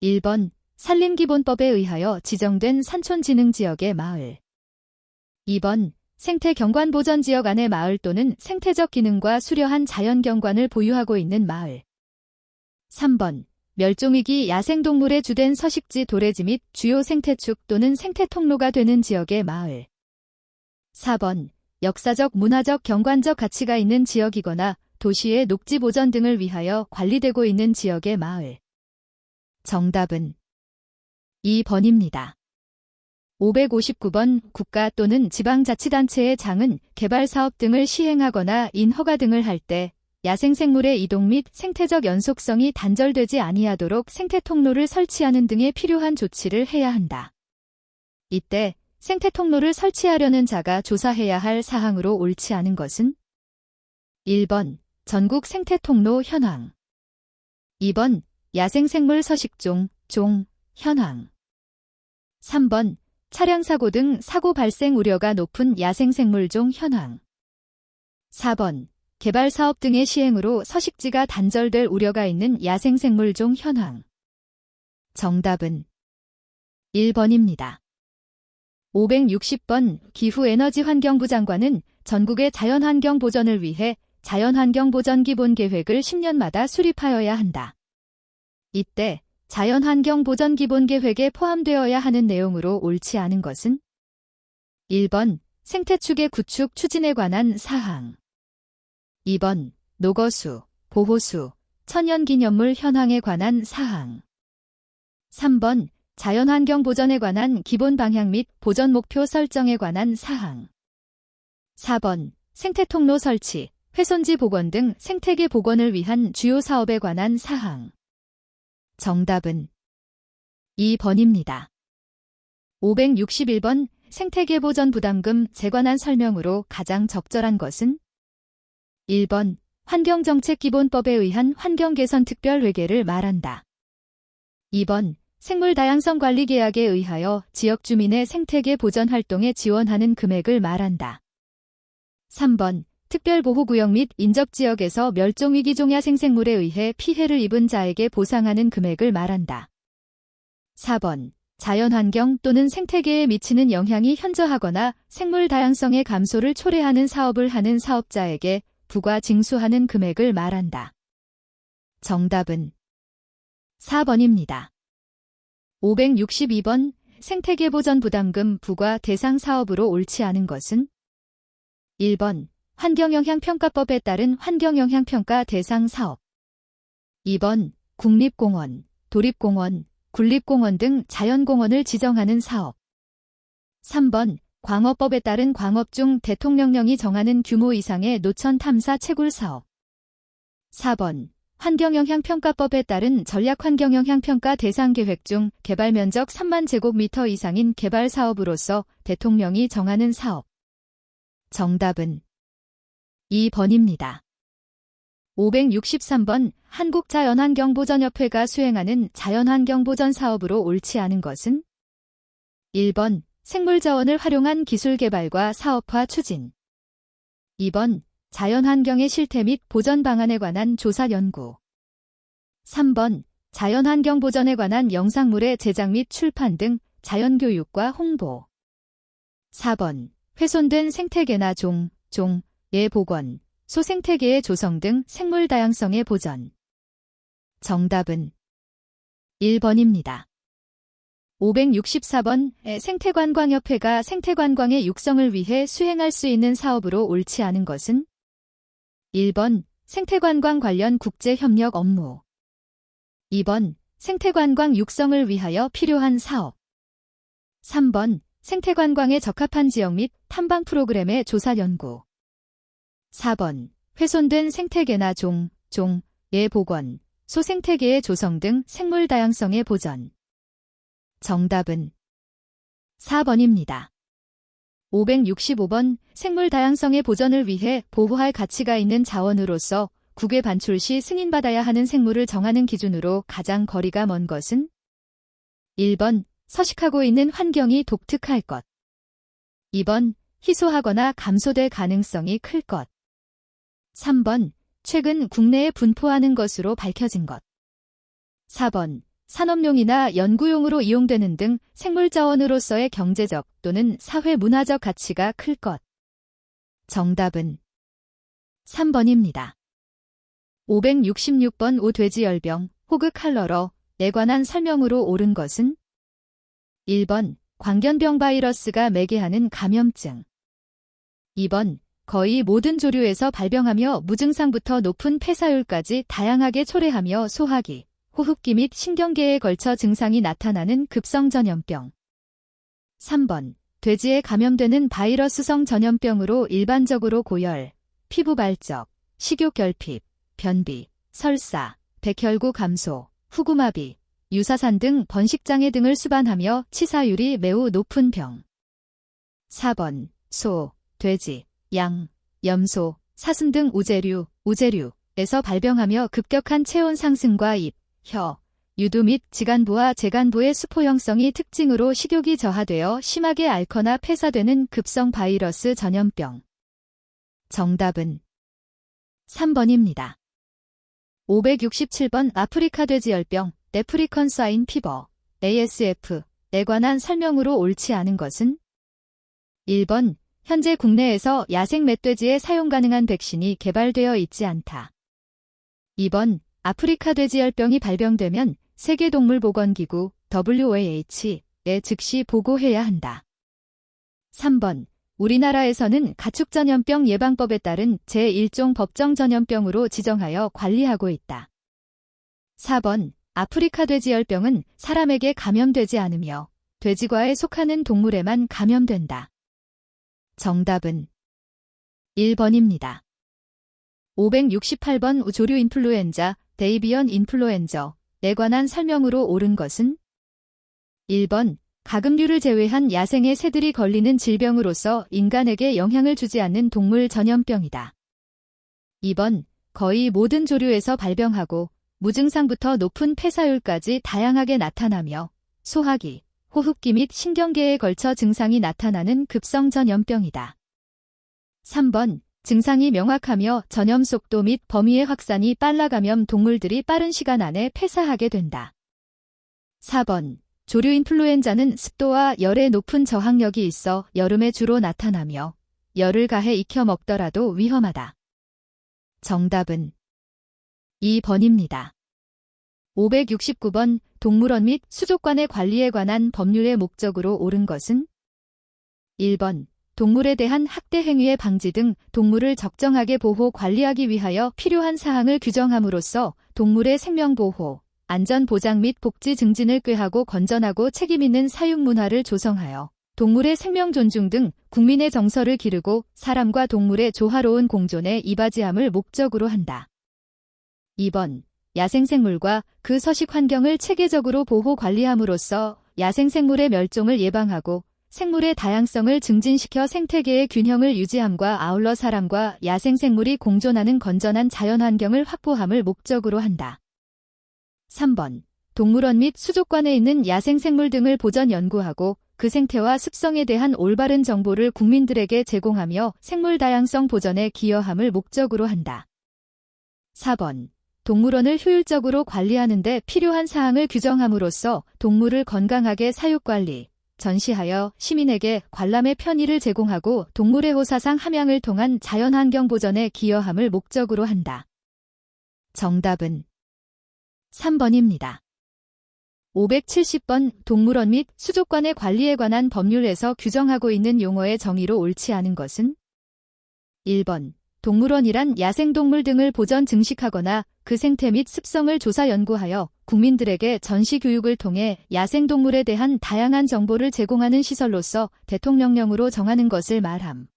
1번 산림기본법에 의하여 지정된 산촌진흥지역의 마을. 2번 생태경관보전지역 안의 마을 또는 생태적 기능과 수려한 자연경관을 보유하고 있는 마을. 3번 멸종위기 야생동물의 주된 서식지 도래지 및 주요 생태축 또는 생태통로가 되는 지역의 마을. 4번 역사적 문화적 경관적 가치가 있는 지역이거나 도시의 녹지 보전 등을 위하여 관리되고 있는 지역의 마을. 정답은 2번입니다. 559번 국가 또는 지방자치단체의 장은 개발사업 등을 시행하거나 인허가 등을 할 때 야생생물의 이동 및 생태적 연속성이 단절되지 아니하도록 생태통로를 설치하는 등의 필요한 조치를 해야 한다. 이때 생태통로를 설치하려는 자가 조사해야 할 사항으로 옳지 않은 것은 1번 전국 생태통로 현황, 2번 야생생물 서식종, 종, 현황, 3번 차량사고 등 사고 발생 우려가 높은 야생생물종 현황, 4번 개발사업 등의 시행으로 서식지가 단절될 우려가 있는 야생생물종 현황. 정답은 1번입니다. 560번 기후에너지환경부 장관은 전국의 자연환경 보전을 위해 자연환경보전기본계획을 10년마다 수립하여야 한다. 이때 자연환경보전기본계획에 포함되어야 하는 내용으로 옳지 않은 것은 1번 생태축의 구축 추진에 관한 사항, 2번 녹어수, 보호수, 천연기념물 현황에 관한 사항. 3번 자연환경 보전에 관한 기본 방향 및 보전 목표 설정에 관한 사항. 4번 생태통로 설치, 훼손지 복원 등 생태계 복원을 위한 주요 사업에 관한 사항. 정답은 2번입니다. 561번 생태계 보전 부담금 재관한 설명으로 가장 적절한 것은? 1번 환경정책기본법에 의한 환경개선특별회계를 말한다. 2번 생물다양성관리계약에 의하여 지역주민의 생태계 보전 활동에 지원하는 금액을 말한다. 3번 특별보호구역 및 인접지역에서 멸종위기종야 생생물에 의해 피해를 입은 자에게 보상하는 금액을 말한다. 4번 자연환경 또는 생태계에 미치는 영향이 현저하거나 생물 다양성의 감소를 초래하는 사업을 하는 사업자에게 부과 징수하는 금액을 말한다. 정답은 4번입니다. 562번 생태계 보전 부담금 부과 대상 사업으로 옳지 않은 것은? 1번 환경영향평가법에 따른 환경영향평가 대상 사업. 2번 국립공원, 도립공원, 군립공원 등 자연공원을 지정하는 사업. 3번 광업법에 따른 광업 중 대통령령이 정하는 규모 이상의 노천 탐사 채굴 사업. 4번 환경영향평가법에 따른 전략환경영향평가 대상 계획 중 개발 면적 3만 제곱미터 이상인 개발 사업으로서 대통령이 정하는 사업. 정답은 2번입니다. 563번 한국자연환경보전협회가 수행하는 자연환경보전 사업으로 옳지 않은 것은? 1번 생물자원을 활용한 기술 개발과 사업화 추진. 2번 자연환경의 실태 및 보전 방안에 관한 조사 연구. 3번 자연환경 보전에 관한 영상물의 제작 및 출판 등 자연교육과 홍보. 4번 훼손된 생태계나 의 복원, 소생태계의 조성 등 생물 다양성의 보전. 정답은 1번입니다. 564번 생태관광협회가 생태관광의 육성을 위해 수행할 수 있는 사업으로 옳지 않은 것은? 1번 생태관광 관련 국제협력 업무. 2번 생태관광 육성을 위하여 필요한 사업. 3번 생태관광에 적합한 지역 및 탐방 프로그램의 조사 연구. 4번 훼손된 생태계나 의 복원, 소생태계의 조성 등 생물 다양성의 보전. 정답은 4번입니다. 565번 생물 다양성의 보전을 위해 보호할 가치가 있는 자원으로서 국외 반출 시 승인받아야 하는 생물을 정하는 기준으로 가장 거리가 먼 것은? 1번 서식하고 있는 환경이 독특할 것. 2번 희소하거나 감소될 가능성이 클 것. 3번 최근 국내에 분포하는 것으로 밝혀진 것. 4번 산업용이나 연구용으로 이용되는 등 생물자원으로서의 경제적 또는 사회문화적 가치가 클 것. 정답은 3번입니다. 566번 오돼지열병, 호그 칼러러에 관한 설명으로 옳은 것은? 1번 광견병 바이러스가 매개하는 감염증. 2번 거의 모든 조류에서 발병하며 무증상부터 높은 폐사율까지 다양하게 초래하며 소화기, 호흡기 및 신경계에 걸쳐 증상이 나타나는 급성 전염병. 3번 돼지에 감염되는 바이러스성 전염병으로 일반적으로 고열, 피부 발적, 식욕 결핍, 변비, 설사, 백혈구 감소, 후구마비, 유사산 등 번식장애 등을 수반하며 치사율이 매우 높은 병. 4번 소, 돼지, 양, 염소, 사슴 등 우제류에서 발병하며 급격한 체온 상승과 입, 혀, 유두 및 지간부와 재간부의 수포형성이 특징으로 식욕이 저하되어 심하게 앓거나 폐사되는 급성 바이러스 전염병. 정답은 3번입니다. 567번 아프리카 돼지열병, 레프리컨 스와인 피버, ASF에 관한 설명으로 옳지 않은 것은? 1번 현재 국내에서 야생 멧돼지에 사용 가능한 백신이 개발되어 있지 않다. 2번 아프리카 돼지열병이 발병되면 세계동물보건기구 WOH에 즉시 보고해야 한다. 3번 우리나라에서는 가축전염병 예방법에 따른 제1종 법정 전염병으로 지정하여 관리하고 있다. 4번 아프리카 돼지열병은 사람에게 감염되지 않으며 돼지과에 속하는 동물에만 감염된다. 정답은 1번입니다. 568번 조류 인플루엔자, 데이비언 인플루엔저에 관한 설명으로 옳은 것은 1번 가금류를 제외한 야생의 새들이 걸리는 질병으로서 인간에게 영향을 주지 않는 동물 전염병이다. 2번 거의 모든 조류에서 발병하고 무증상부터 높은 폐사율까지 다양하게 나타나며 소화기, 호흡기 및 신경계에 걸쳐 증상이 나타나는 급성 전염병이다. 3번 증상이 명확하며 전염 속도 및 범위의 확산이 빨라가면 동물들이 빠른 시간 안에 폐사하게 된다. 4번 조류 인플루엔자는 습도와 열에 높은 저항력이 있어 여름에 주로 나타나며 열을 가해 익혀 먹더라도 위험하다. 정답은 2번입니다. 569번 동물원 및 수족관의 관리에 관한 법률의 목적으로 옳은 것은 1번 동물에 대한 학대 행위의 방지 등 동물을 적정하게 보호 관리하기 위하여 필요한 사항을 규정함으로써 동물의 생명보호, 안전보장 및 복지 증진을 꾀하고 건전하고 책임있는 사육 문화를 조성하여 동물의 생명 존중 등 국민의 정서를 기르고 사람과 동물의 조화로운 공존에 이바지함을 목적으로 한다. 2번 야생생물과 그 서식 환경을 체계적으로 보호 관리함으로써 야생생물의 멸종을 예방하고 생물의 다양성을 증진시켜 생태계의 균형을 유지함과 아울러 사람과 야생생물이 공존하는 건전한 자연환경을 확보함을 목적으로 한다. 3번 동물원 및 수족관에 있는 야생생물 등을 보전 연구하고 그 생태와 습성에 대한 올바른 정보를 국민들에게 제공하며 생물 다양성 보전에 기여함을 목적으로 한다. 4번 동물원을 효율적으로 관리하는 데 필요한 사항을 규정함으로써 동물을 건강하게 사육관리, 전시하여 시민에게 관람의 편의를 제공하고 동물의 호사상 함양을 통한 자연환경 보전에 기여함을 목적으로 한다. 정답은 3번입니다. 570번 동물원 및 수족관의 관리에 관한 법률에서 규정하고 있는 용어의 정의로 옳지 않은 것은 1번 동물원이란 야생동물 등을 보전 증식하거나 그 생태 및 습성을 조사 연구하여 국민들에게 전시 교육을 통해 야생동물에 대한 다양한 정보를 제공하는 시설로서 대통령령으로 정하는 것을 말함.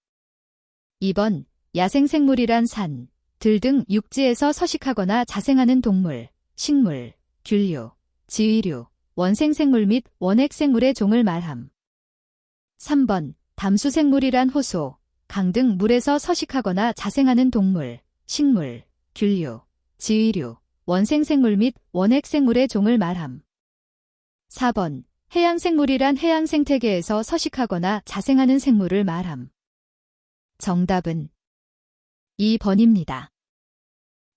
2번 야생생물이란 산, 들 등 육지에서 서식하거나 자생하는 동물, 식물, 균류, 지위류, 원생생물 및 원핵생물의 종을 말함. 3번 담수생물이란 호소, 강 등 물에서 서식하거나 자생하는 동물, 식물, 균류, 지위류, 원생생물 및 원핵생물의 종을 말함. 4번 해양생물이란 해양생태계에서 서식하거나 자생하는 생물을 말함. 정답은 2번입니다.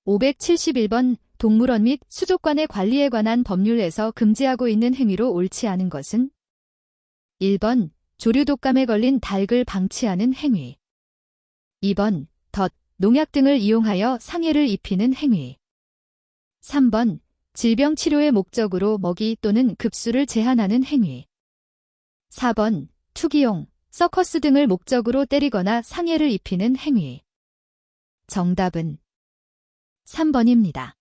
571번 동물원 및 수족관의 관리에 관한 법률에서 금지하고 있는 행위로 옳지 않은 것은 1번 조류 독감에 걸린 닭을 방치하는 행위, 2번 덫, 농약 등을 이용하여 상해를 입히는 행위, 3번 질병 치료의 목적으로 먹이 또는 급수를 제한하는 행위, 4번 투기용, 서커스 등을 목적으로 때리거나 상해를 입히는 행위. 정답은 3번입니다.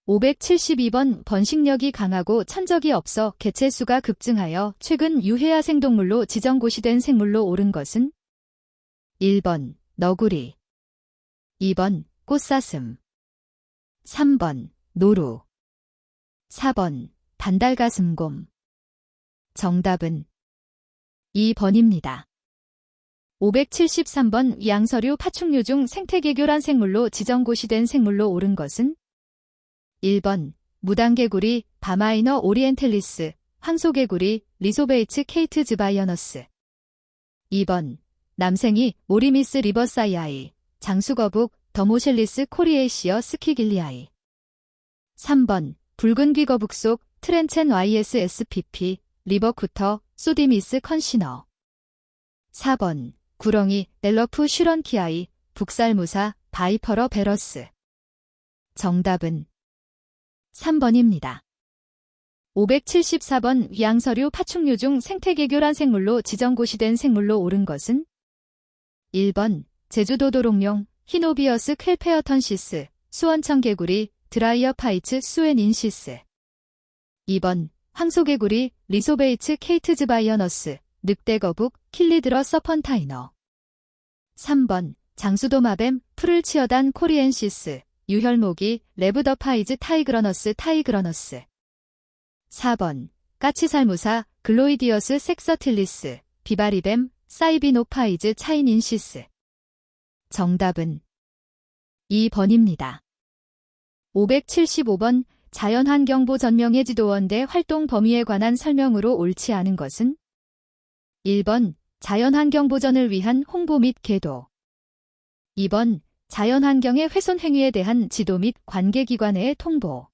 572번 번식력이 강하고 천적이 없어 개체수가 급증하여 최근 유해야생동물로 지정고시된 생물로 옳은 것은 1번 너구리, 2번 꽃사슴, 3번 노루, 4번 반달가슴곰. 정답은 2번입니다. 573번 양서류 파충류 중 생태계교란 생물로 지정고시된 생물로 옳은 것은 1번 무당개구리 바마이너 오리엔텔리스, 황소개구리 리소베이츠 케이트즈바이어너스, 2번 남생이 모리미스 리버사이아이, 장수거북 더모셸리스 코리에이시어 스키길리아이, 3번 붉은 귀거북 속 트렌첸 YSSPP, 리버쿠터 소디미스 컨시너, 4번 구렁이 넬러프 슈런키아이, 북살무사 바이퍼러 베러스. 정답은 3번입니다. 574번 양서류 파충류 중 생태계교란 생물로 지정고시된 생물로 옳은 것은 1번 제주도 도롱뇽 히노비어스 퀼페어턴시스, 수원청개구리 드라이어 파이츠 수엔인시스. 2번 황소개구리 리소베이츠 케이트즈 바이어너스 늑대거북 킬리드러 서펀타이너. 3번 장수도마뱀 풀을 치어단 코리엔시스 유혈모기 레브더파이즈 타이그러너스 타이그러너스. 4번 까치살무사 글로이디어스 섹서틸리스 비바리뱀 사이비노파이즈 차이닌시스. 정답은 2번입니다. 575번 자연환경부 전명의 지도원대 활동 범위에 관한 설명으로 옳지 않은 것은? 1번 자연환경보전을 위한 홍보 및 계도. 2번 자연환경의 훼손 행위에 대한 지도 및 관계기관의 통보.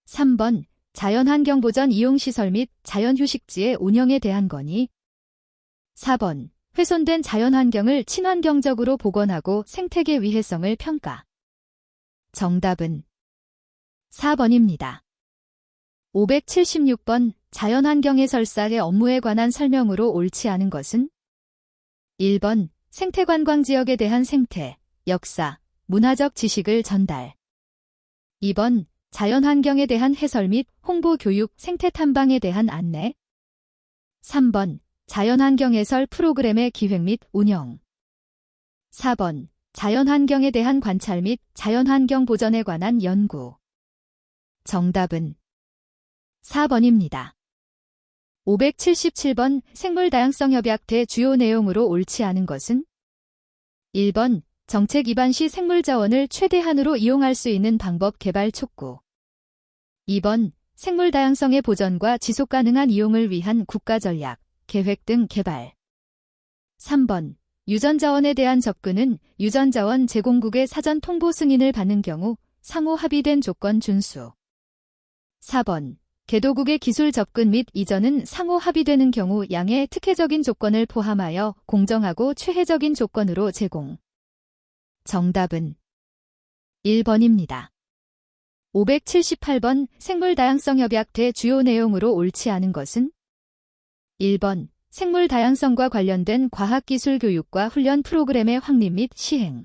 3번 자연환경보전 이용시설 및 자연휴식지의 운영에 대한 건의. 4번 훼손된 자연환경을 친환경적으로 복원하고 생태계 위해성을 평가. 정답은 4번입니다. 576번 자연환경해설사의 업무에 관한 설명으로 옳지 않은 것은? 1번 생태관광지역에 대한 생태, 역사, 문화적 지식을 전달. 2번 자연환경에 대한 해설 및 홍보 교육 생태탐방에 대한 안내. 3번 자연환경해설 프로그램의 기획 및 운영. 4번 자연환경에 대한 관찰 및 자연환경 보전에 관한 연구. 정답은 4번입니다. 577번 생물다양성협약대 주요 내용으로 옳지 않은 것은? 1번 정책 위반 시 생물자원을 최대한으로 이용할 수 있는 방법 개발 촉구. 2번 생물다양성의 보전과 지속가능한 이용을 위한 국가전략, 계획 등 개발. 3번 유전자원에 대한 접근은 유전자원 제공국의 사전 통보 승인을 받는 경우 상호 합의된 조건 준수. 4번 개도국의 기술 접근 및 이전은 상호 합의되는 경우 양의 특혜적인 조건을 포함하여 공정하고 최혜적인 조건으로 제공. 정답은 1번입니다. 578번 생물다양성협약대 주요 내용으로 옳지 않은 것은? 1번 생물다양성과 관련된 과학기술 교육과 훈련 프로그램의 확립 및 시행.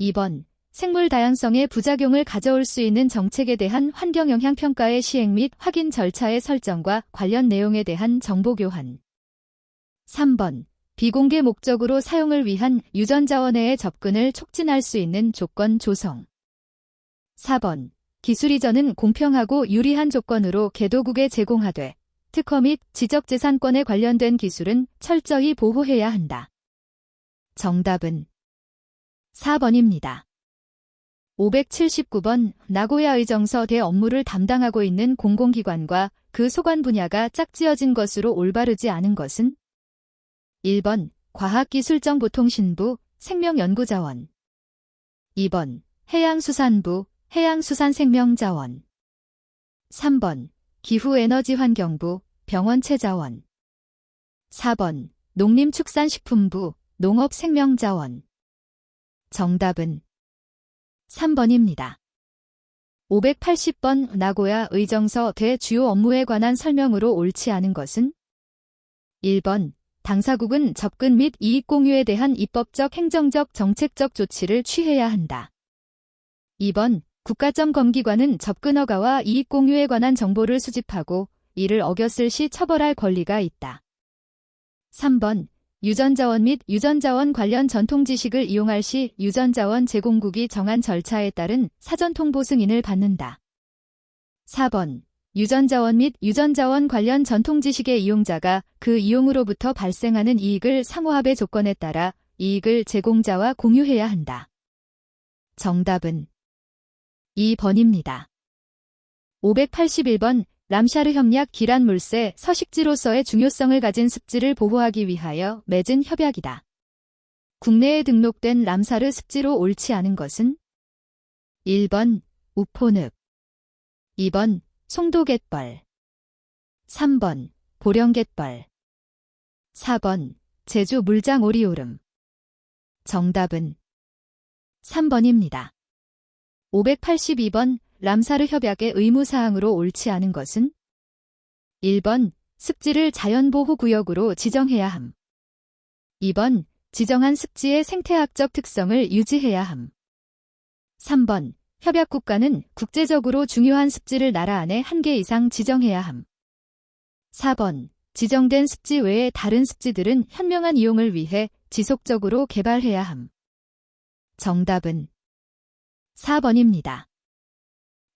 2번 생물다양성의 부작용을 가져올 수 있는 정책에 대한 환경영향평가의 시행 및 확인 절차의 설정과 관련 내용에 대한 정보 교환. 3번 비공개 목적으로 사용을 위한 유전자원의 접근을 촉진할 수 있는 조건 조성. 4번 기술 이전은 공평하고 유리한 조건으로 개도국에 제공하되 특허 및 지적재산권에 관련된 기술은 철저히 보호해야 한다. 정답은 4번입니다. 579번 나고야의정서 대 업무를 담당하고 있는 공공기관과 그 소관 분야가 짝지어진 것으로 올바르지 않은 것은? 1번 과학기술정보통신부 생명연구자원. 2번 해양수산부 해양수산생명자원. 3번 기후에너지환경부 병원체자원. 4번 농림축산식품부 농업생명자원. 정답은 3번입니다. 580번 나고야 의정서 대 주요 업무에 관한 설명으로 옳지 않은 것은? 1번 당사국은 접근 및 이익공유에 대한 입법적 행정적 정책적 조치를 취해야 한다. 2번 국가점검기관은 접근 허가와 이익공유에 관한 정보를 수집하고 이를 어겼을 시 처벌할 권리가 있다. 3번 유전자원 및 유전자원 관련 전통 지식을 이용할 시 유전자원 제공국이 정한 절차에 따른 사전 통보 승인을 받는다. 4번 유전자원 및 유전자원 관련 전통 지식의 이용자가 그 이용으로부터 발생하는 이익을 상호합의 조건에 따라 이익을 제공자와 공유해야 한다. 정답은 2번입니다. 581번 람샤르 협약 기란 물새 서식지로서의 중요성을 가진 습지를 보호하기 위하여 맺은 협약이다. 국내에 등록된 람사르 습지로 옳지 않은 것은? 1번 우포늪. 2번 송도갯벌. 3번 보령갯벌. 4번 제주 물장 오리오름. 정답은 3번입니다. 582번 람사르 협약의 의무사항으로 옳지 않은 것은? 1번 습지를 자연보호구역으로 지정해야 함. 2번 지정한 습지의 생태학적 특성을 유지해야 함. 3번 협약국가는 국제적으로 중요한 습지를 나라 안에 한 개 이상 지정해야 함. 4번. 지정된 습지 외에 다른 습지들은 현명한 이용을 위해 지속적으로 개발해야 함. 정답은 4번입니다.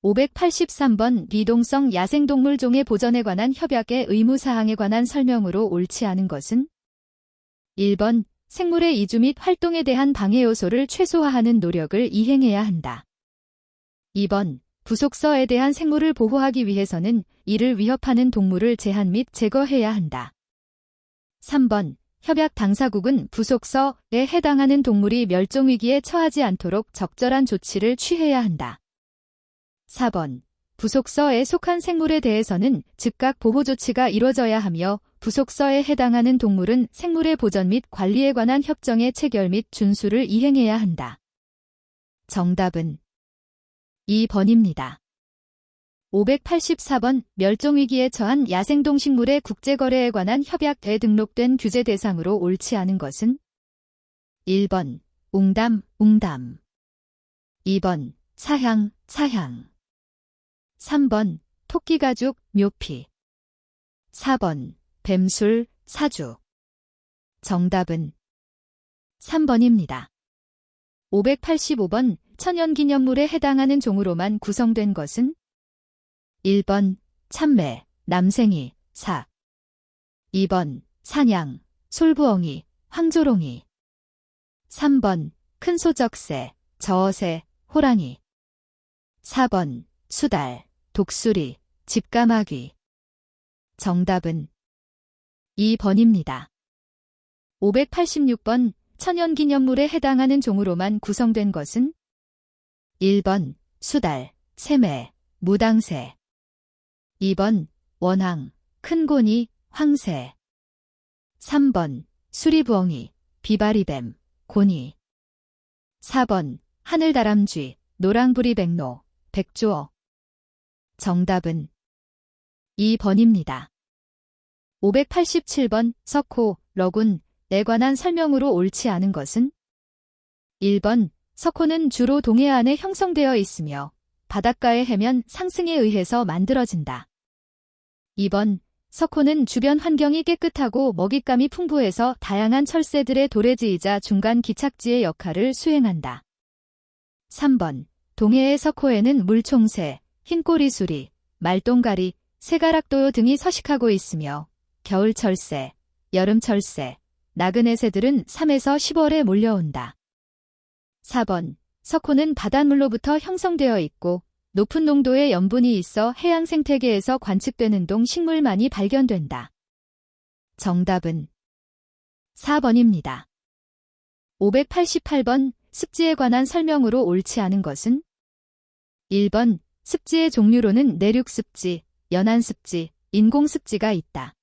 583번. 비동성 야생동물종의 보전에 관한 협약의 의무사항에 관한 설명으로 옳지 않은 것은? 1번. 생물의 이주 및 활동에 대한 방해 요소를 최소화하는 노력을 이행해야 한다. 2번. 부속서에 대한 생물을 보호하기 위해서는 이를 위협하는 동물을 제한 및 제거해야 한다. 3번. 협약 당사국은 부속서에 해당하는 동물이 멸종위기에 처하지 않도록 적절한 조치를 취해야 한다. 4번. 부속서에 속한 생물에 대해서는 즉각 보호 조치가 이루어져야 하며 부속서에 해당하는 동물은 생물의 보전 및 관리에 관한 협정의 체결 및 준수를 이행해야 한다. 정답은 2번입니다. 584번. 멸종위기에 처한 야생동식물의 국제거래에 관한 협약에 등록된 규제 대상으로 옳지 않은 것은? 1번. 웅담, 웅담. 2번. 사향, 사향. 3번. 토끼가죽, 묘피. 4번. 뱀술, 사주. 정답은 3번입니다. 585번. 천연기념물에 해당하는 종으로만 구성된 것은? 1번. 참매, 남생이, 사. 2번. 사냥, 솔부엉이, 황조롱이. 3번. 큰소적새, 저어새, 호랑이. 4번. 수달, 독수리, 집까마귀. 정답은 2번입니다. 586번. 천연기념물에 해당하는 종으로만 구성된 것은? 1번. 수달, 새매, 무당새. 2번. 원앙, 큰고니, 황새. 3번. 수리부엉이, 비바리뱀, 고니. 4번. 하늘다람쥐, 노랑부리백로, 백조어. 정답은 2번입니다. 587번. 석호, 러군에 관한 설명으로 옳지 않은 것은? 1번. 석호는 주로 동해안에 형성되어 있으며 바닷가의 해면 상승에 의해서 만들어진다. 2번. 석호는 주변 환경이 깨끗하고 먹잇감이 풍부해서 다양한 철새들의 도래지이자 중간 기착지의 역할을 수행한다. 3번. 동해의 석호에는 물총새, 흰꼬리수리, 말똥가리, 새가락도요 등이 서식하고 있으며 겨울철새, 여름철새, 나그네새들은 3에서 10월에 몰려온다. 4번. 석호는 바닷물로부터 형성되어 있고 높은 농도의 염분이 있어 해양 생태계에서 관측되는 동식물만이 발견된다. 정답은 4번입니다. 588번. 습지에 관한 설명으로 옳지 않은 것은? 1번. 습지의 종류로는 내륙습지, 연안습지, 인공습지가 있다.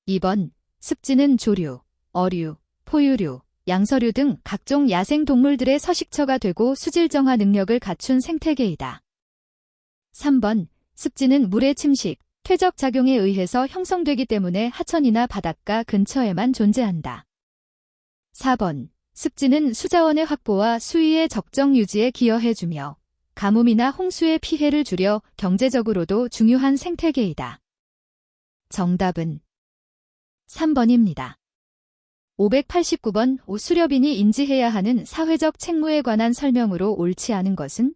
2번. 습지는 조류, 어류, 포유류, 양서류 등 각종 야생동물들의 서식처가 되고 수질정화 능력을 갖춘 생태계이다. 3번. 습지는 물의 침식, 퇴적 작용에 의해서 형성되기 때문에 하천이나 바닷가 근처에만 존재한다. 4번. 습지는 수자원의 확보와 수위의 적정 유지에 기여해주며 가뭄이나 홍수의 피해를 줄여 경제적으로도 중요한 생태계이다. 정답은 3번입니다. 589번. 수렵인이 인지해야 하는 사회적 책무에 관한 설명으로 옳지 않은 것은?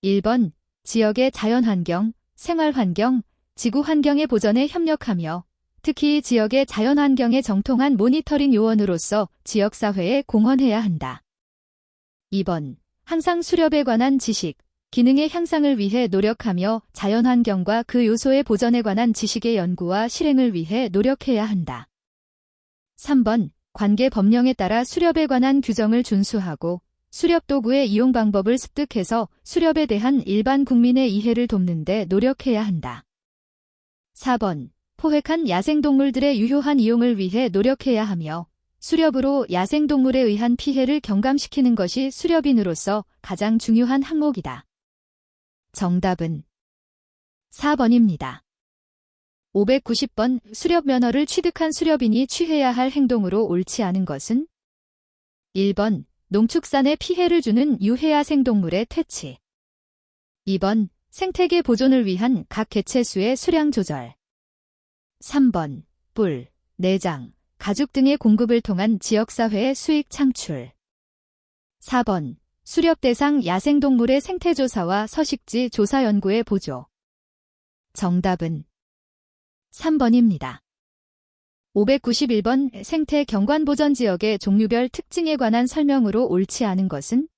1번. 지역의 자연환경, 생활환경, 지구환경의 보전에 협력하며 특히 지역의 자연환경에 정통한 모니터링 요원으로서 지역사회에 공헌해야 한다. 2번. 항상 수렵에 관한 지식, 기능의 향상을 위해 노력하며 자연환경과 그 요소의 보전에 관한 지식의 연구와 실행을 위해 노력해야 한다. 3번. 관계 법령에 따라 수렵에 관한 규정을 준수하고 수렵도구의 이용 방법을 습득해서 수렵에 대한 일반 국민의 이해를 돕는 데 노력해야 한다. 4번. 포획한 야생동물들의 유효한 이용을 위해 노력해야 하며 수렵으로 야생동물에 의한 피해를 경감시키는 것이 수렵인으로서 가장 중요한 항목이다. 정답은 4번입니다. 590번. 수렵 면허를 취득한 수렵인이 취해야 할 행동으로 옳지 않은 것은? 1번. 농축산에 피해를 주는 유해야 생동물의 퇴치. 2번. 생태계 보존을 위한 각 개체수의 수량 조절. 3번. 뿔, 내장, 가죽 등의 공급을 통한 지역사회의 수익 창출. 4번. 수렵 대상 야생동물의 생태조사와 서식지 조사 연구의 보조. 정답은 3번입니다. 591번. 생태 경관보전 지역의 종류별 특징에 관한 설명으로 옳지 않은 것은?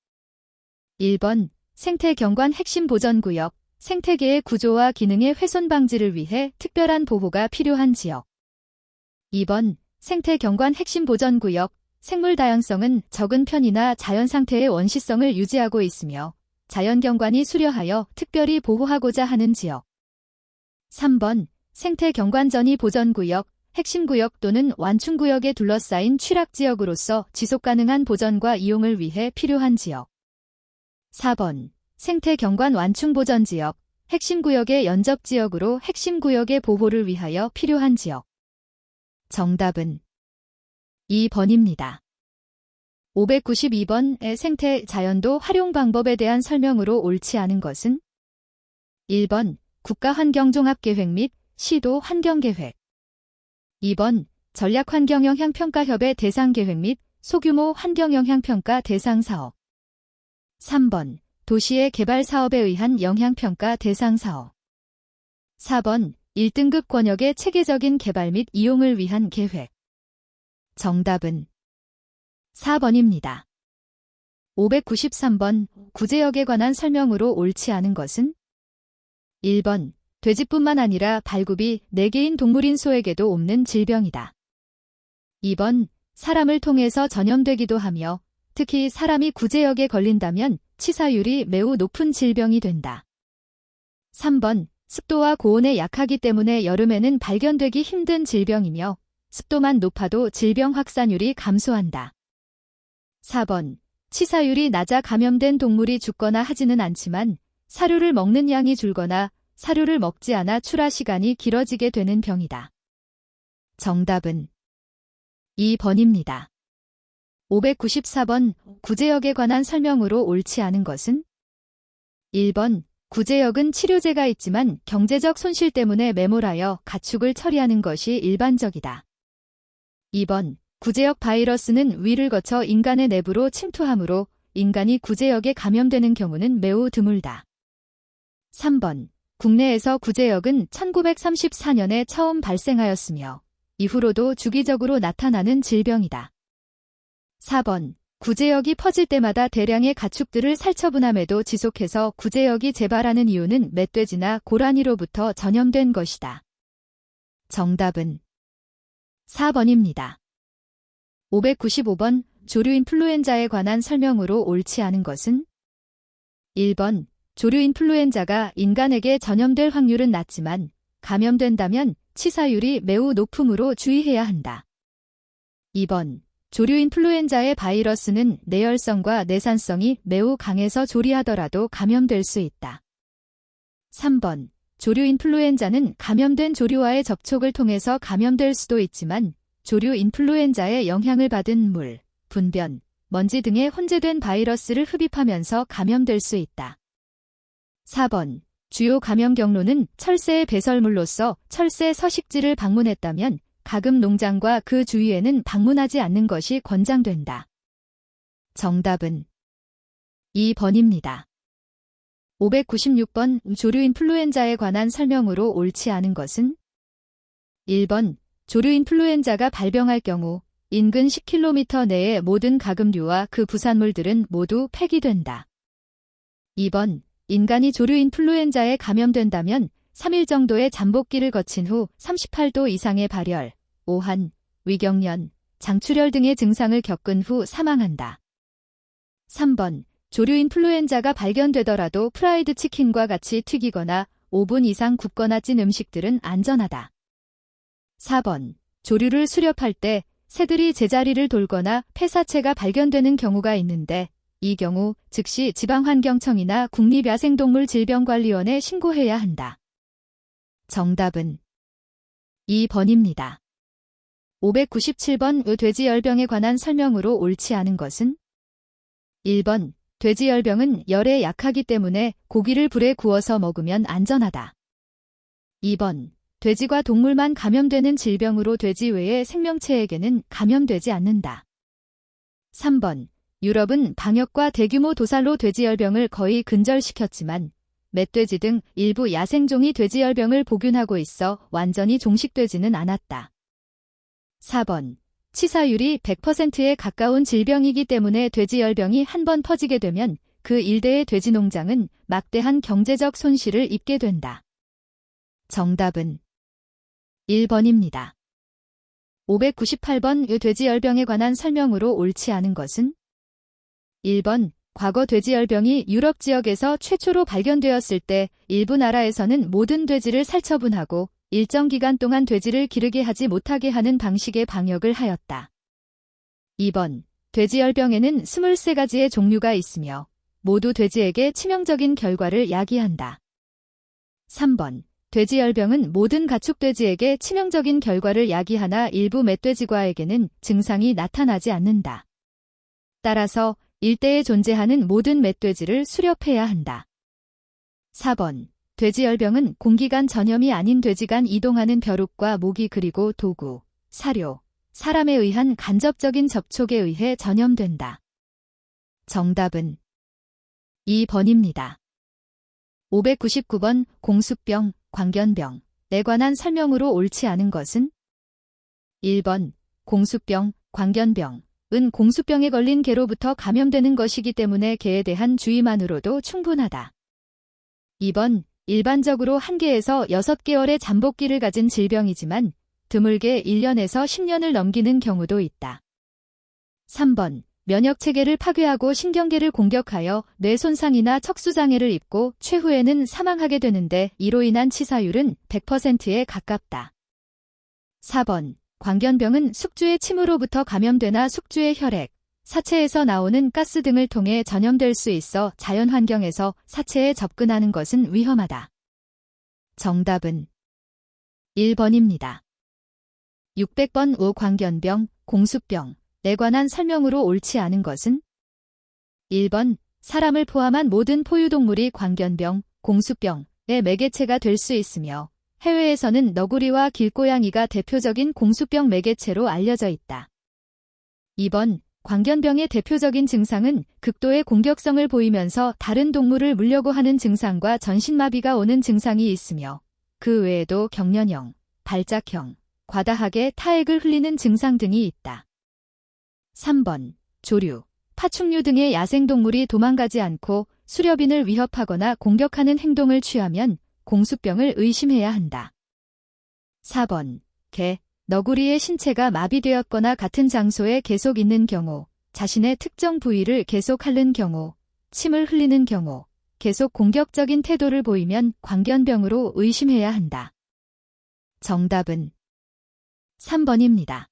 1번. 생태 경관 핵심 보전구역, 생태계의 구조와 기능의 훼손 방지를 위해 특별한 보호가 필요한 지역. 2번. 생태 경관 핵심 보전구역, 생물 다양성은 적은 편이나 자연 상태의 원시성을 유지하고 있으며 자연경관이 수려하여 특별히 보호하고자 하는 지역. 3번. 생태 경관전이 보전구역, 핵심구역 또는 완충구역에 둘러싸인 취락지역으로서 지속가능한 보전과 이용을 위해 필요한 지역. 4번. 생태 경관 완충보전지역, 핵심구역의 연접지역으로 핵심구역의 보호를 위하여 필요한 지역. 정답은 2번입니다. 592번의 생태 자연도 활용 방법에 대한 설명으로 옳지 않은 것은? 1번. 국가환경종합계획 및 시도 환경계획. 2번. 전략환경영향평가협의 대상계획 및 소규모 환경영향평가 대상사업. 3번. 도시의 개발 사업에 의한 영향평가 대상사업. 4번. 1등급 권역의 체계적인 개발 및 이용을 위한 계획. 정답은 4번입니다. 593번. 구제역에 관한 설명으로 옳지 않은 것은? 1번. 돼지뿐만 아니라 발굽이 4개인 동물인 소에게도 옮는 질병이다. 2번. 사람을 통해서 전염되기도 하며 특히 사람이 구제역에 걸린다면 치사율이 매우 높은 질병이 된다. 3번. 습도와 고온에 약하기 때문에 여름에는 발견되기 힘든 질병이며 습도만 높아도 질병 확산율이 감소한다. 4번. 치사율이 낮아 감염된 동물이 죽거나 하지는 않지만 사료를 먹는 양이 줄거나 사료를 먹지 않아 출하 시간이 길어지게 되는 병이다. 정답은 2번입니다. 594번. 구제역에 관한 설명으로 옳지 않은 것은? 1번. 구제역은 치료제가 있지만 경제적 손실 때문에 매몰하여 가축을 처리하는 것이 일반적이다. 2번. 구제역 바이러스는 위를 거쳐 인간의 내부로 침투하므로 인간이 구제역에 감염되는 경우는 매우 드물다. 3번. 국내에서 구제역은 1934년에 처음 발생하였으며 이후로도 주기적으로 나타나는 질병이다. 4번. 구제역이 퍼질 때마다 대량의 가축들을 살처분함에도 지속해서 구제역이 재발하는 이유는 멧돼지나 고라니로부터 전염된 것이다. 정답은 4번입니다. 595번. 조류 인플루엔자에 관한 설명으로 옳지 않은 것은? 1번. 조류 인플루엔자가 인간에게 전염될 확률은 낮지만 감염된다면 치사율이 매우 높으므로 주의해야 한다. 2번. 조류 인플루엔자의 바이러스는 내열성과 내산성이 매우 강해서 조리하더라도 감염될 수 있다. 3번. 조류 인플루엔자는 감염된 조류와의 접촉을 통해서 감염될 수도 있지만 조류 인플루엔자의 영향을 받은 물, 분변, 먼지 등의 혼재된 바이러스를 흡입하면서 감염될 수 있다. 4번. 주요 감염 경로는 철새의 배설물로서 철새 서식지를 방문했다면 가금 농장과 그 주위에는 방문하지 않는 것이 권장된다. 정답은 2번입니다. 596번. 조류 인플루엔자에 관한 설명으로 옳지 않은 것은? 1번. 조류 인플루엔자가 발병할 경우 인근 10km 내의 모든 가금류와 그 부산물들은 모두 폐기된다. 2번. 인간이 조류 인플루엔자에 감염된다면 3일 정도의 잠복기를 거친 후 38도 이상의 발열, 오한, 위경련, 장출혈 등의 증상을 겪은 후 사망한다. 3번. 조류 인플루엔자가 발견되더라도 프라이드 치킨과 같이 튀기거나 5분 이상 굽거나 찐 음식들은 안전하다. 4번. 조류를 수렵할 때 새들이 제자리를 돌거나 폐사체가 발견되는 경우가 있는데 이 경우 즉시 지방환경청이나 국립야생동물질병관리원에 신고해야 한다. 정답은 2번입니다. 597번. 돼지열병에 관한 설명으로 옳지 않은 것은? 1번. 돼지열병은 열에 약하기 때문에 고기를 불에 구워서 먹으면 안전하다. 2번. 돼지과 동물만 감염되는 질병으로 돼지 외의 생명체에게는 감염되지 않는다. 3번. 유럽은 방역과 대규모 도살로 돼지열병을 거의 근절시켰지만 멧돼지 등 일부 야생종이 돼지열병을 보균하고 있어 완전히 종식되지는 않았다. 4번. 치사율이 100%에 가까운 질병이기 때문에 돼지열병이 한 번 퍼지게 되면 그 일대의 돼지 농장은 막대한 경제적 손실을 입게 된다. 정답은 1번입니다. 598번 돼지열병에 관한 설명으로 옳지 않은 것은? 1번. 과거 돼지열병이 유럽 지역에서 최초로 발견되었을 때 일부 나라에서는 모든 돼지를 살처분하고 일정 기간 동안 돼지를 기르게 하지 못하게 하는 방식의 방역을 하였다. 2번. 돼지열병에는 23가지의 종류가 있으며 모두 돼지에게 치명적인 결과를 야기한다. 3번. 돼지열병은 모든 가축돼지에게 치명적인 결과를 야기하나 일부 멧돼지과에게는 증상이 나타나지 않는다. 따라서 일대에 존재하는 모든 멧돼지를 수렵해야 한다. 4번. 돼지열병은 공기간 전염이 아닌 돼지간 이동하는 벼룩과 모기 그리고 도구, 사료, 사람에 의한 간접적인 접촉에 의해 전염된다. 정답은 2번입니다. 599번 공수병, 광견병에 관한 설명으로 옳지 않은 것은? 1번. 공수병, 광견병은 공수병에 걸린 개로부터 감염되는 것이기 때문에 개에 대한 주의만으로도 충분하다. 2번. 일반적으로 1개에서 6개월의 잠복기를 가진 질병이지만 드물게 1년에서 10년을 넘기는 경우도 있다. 3번. 면역체계를 파괴하고 신경계를 공격하여 뇌 손상이나 척수장애를 입고 최후에는 사망하게 되는데 이로 인한 치사율은 100%에 가깝다. 4번. 광견병은 숙주의 침으로부터 감염되나 숙주의 혈액, 사체에서 나오는 가스 등을 통해 전염될 수 있어 자연환경에서 사체에 접근하는 것은 위험하다. 정답은 1번입니다. 600번 광견병, 공수병에 관한 설명으로 옳지 않은 것은? 1번. 사람을 포함한 모든 포유동물이 광견병, 공수병의 매개체가 될 수 있으며 해외에서는 너구리와 길고양이가 대표적인 공수병 매개체로 알려져 있다. 2번. 광견병의 대표적인 증상은 극도의 공격성을 보이면서 다른 동물을 물려고 하는 증상과 전신마비가 오는 증상이 있으며 그 외에도 경련형, 발작형, 과다하게 타액을 흘리는 증상 등이 있다. 3번. 조류, 파충류 등의 야생동물이 도망가지 않고 수렵인을 위협하거나 공격하는 행동을 취하면 공수병을 의심해야 한다. 4번. 개, 너구리의 신체가 마비되었거나 같은 장소에 계속 있는 경우, 자신의 특정 부위를 계속 핥는 경우, 침을 흘리는 경우, 계속 공격적인 태도를 보이면 광견병으로 의심해야 한다. 정답은 3번입니다.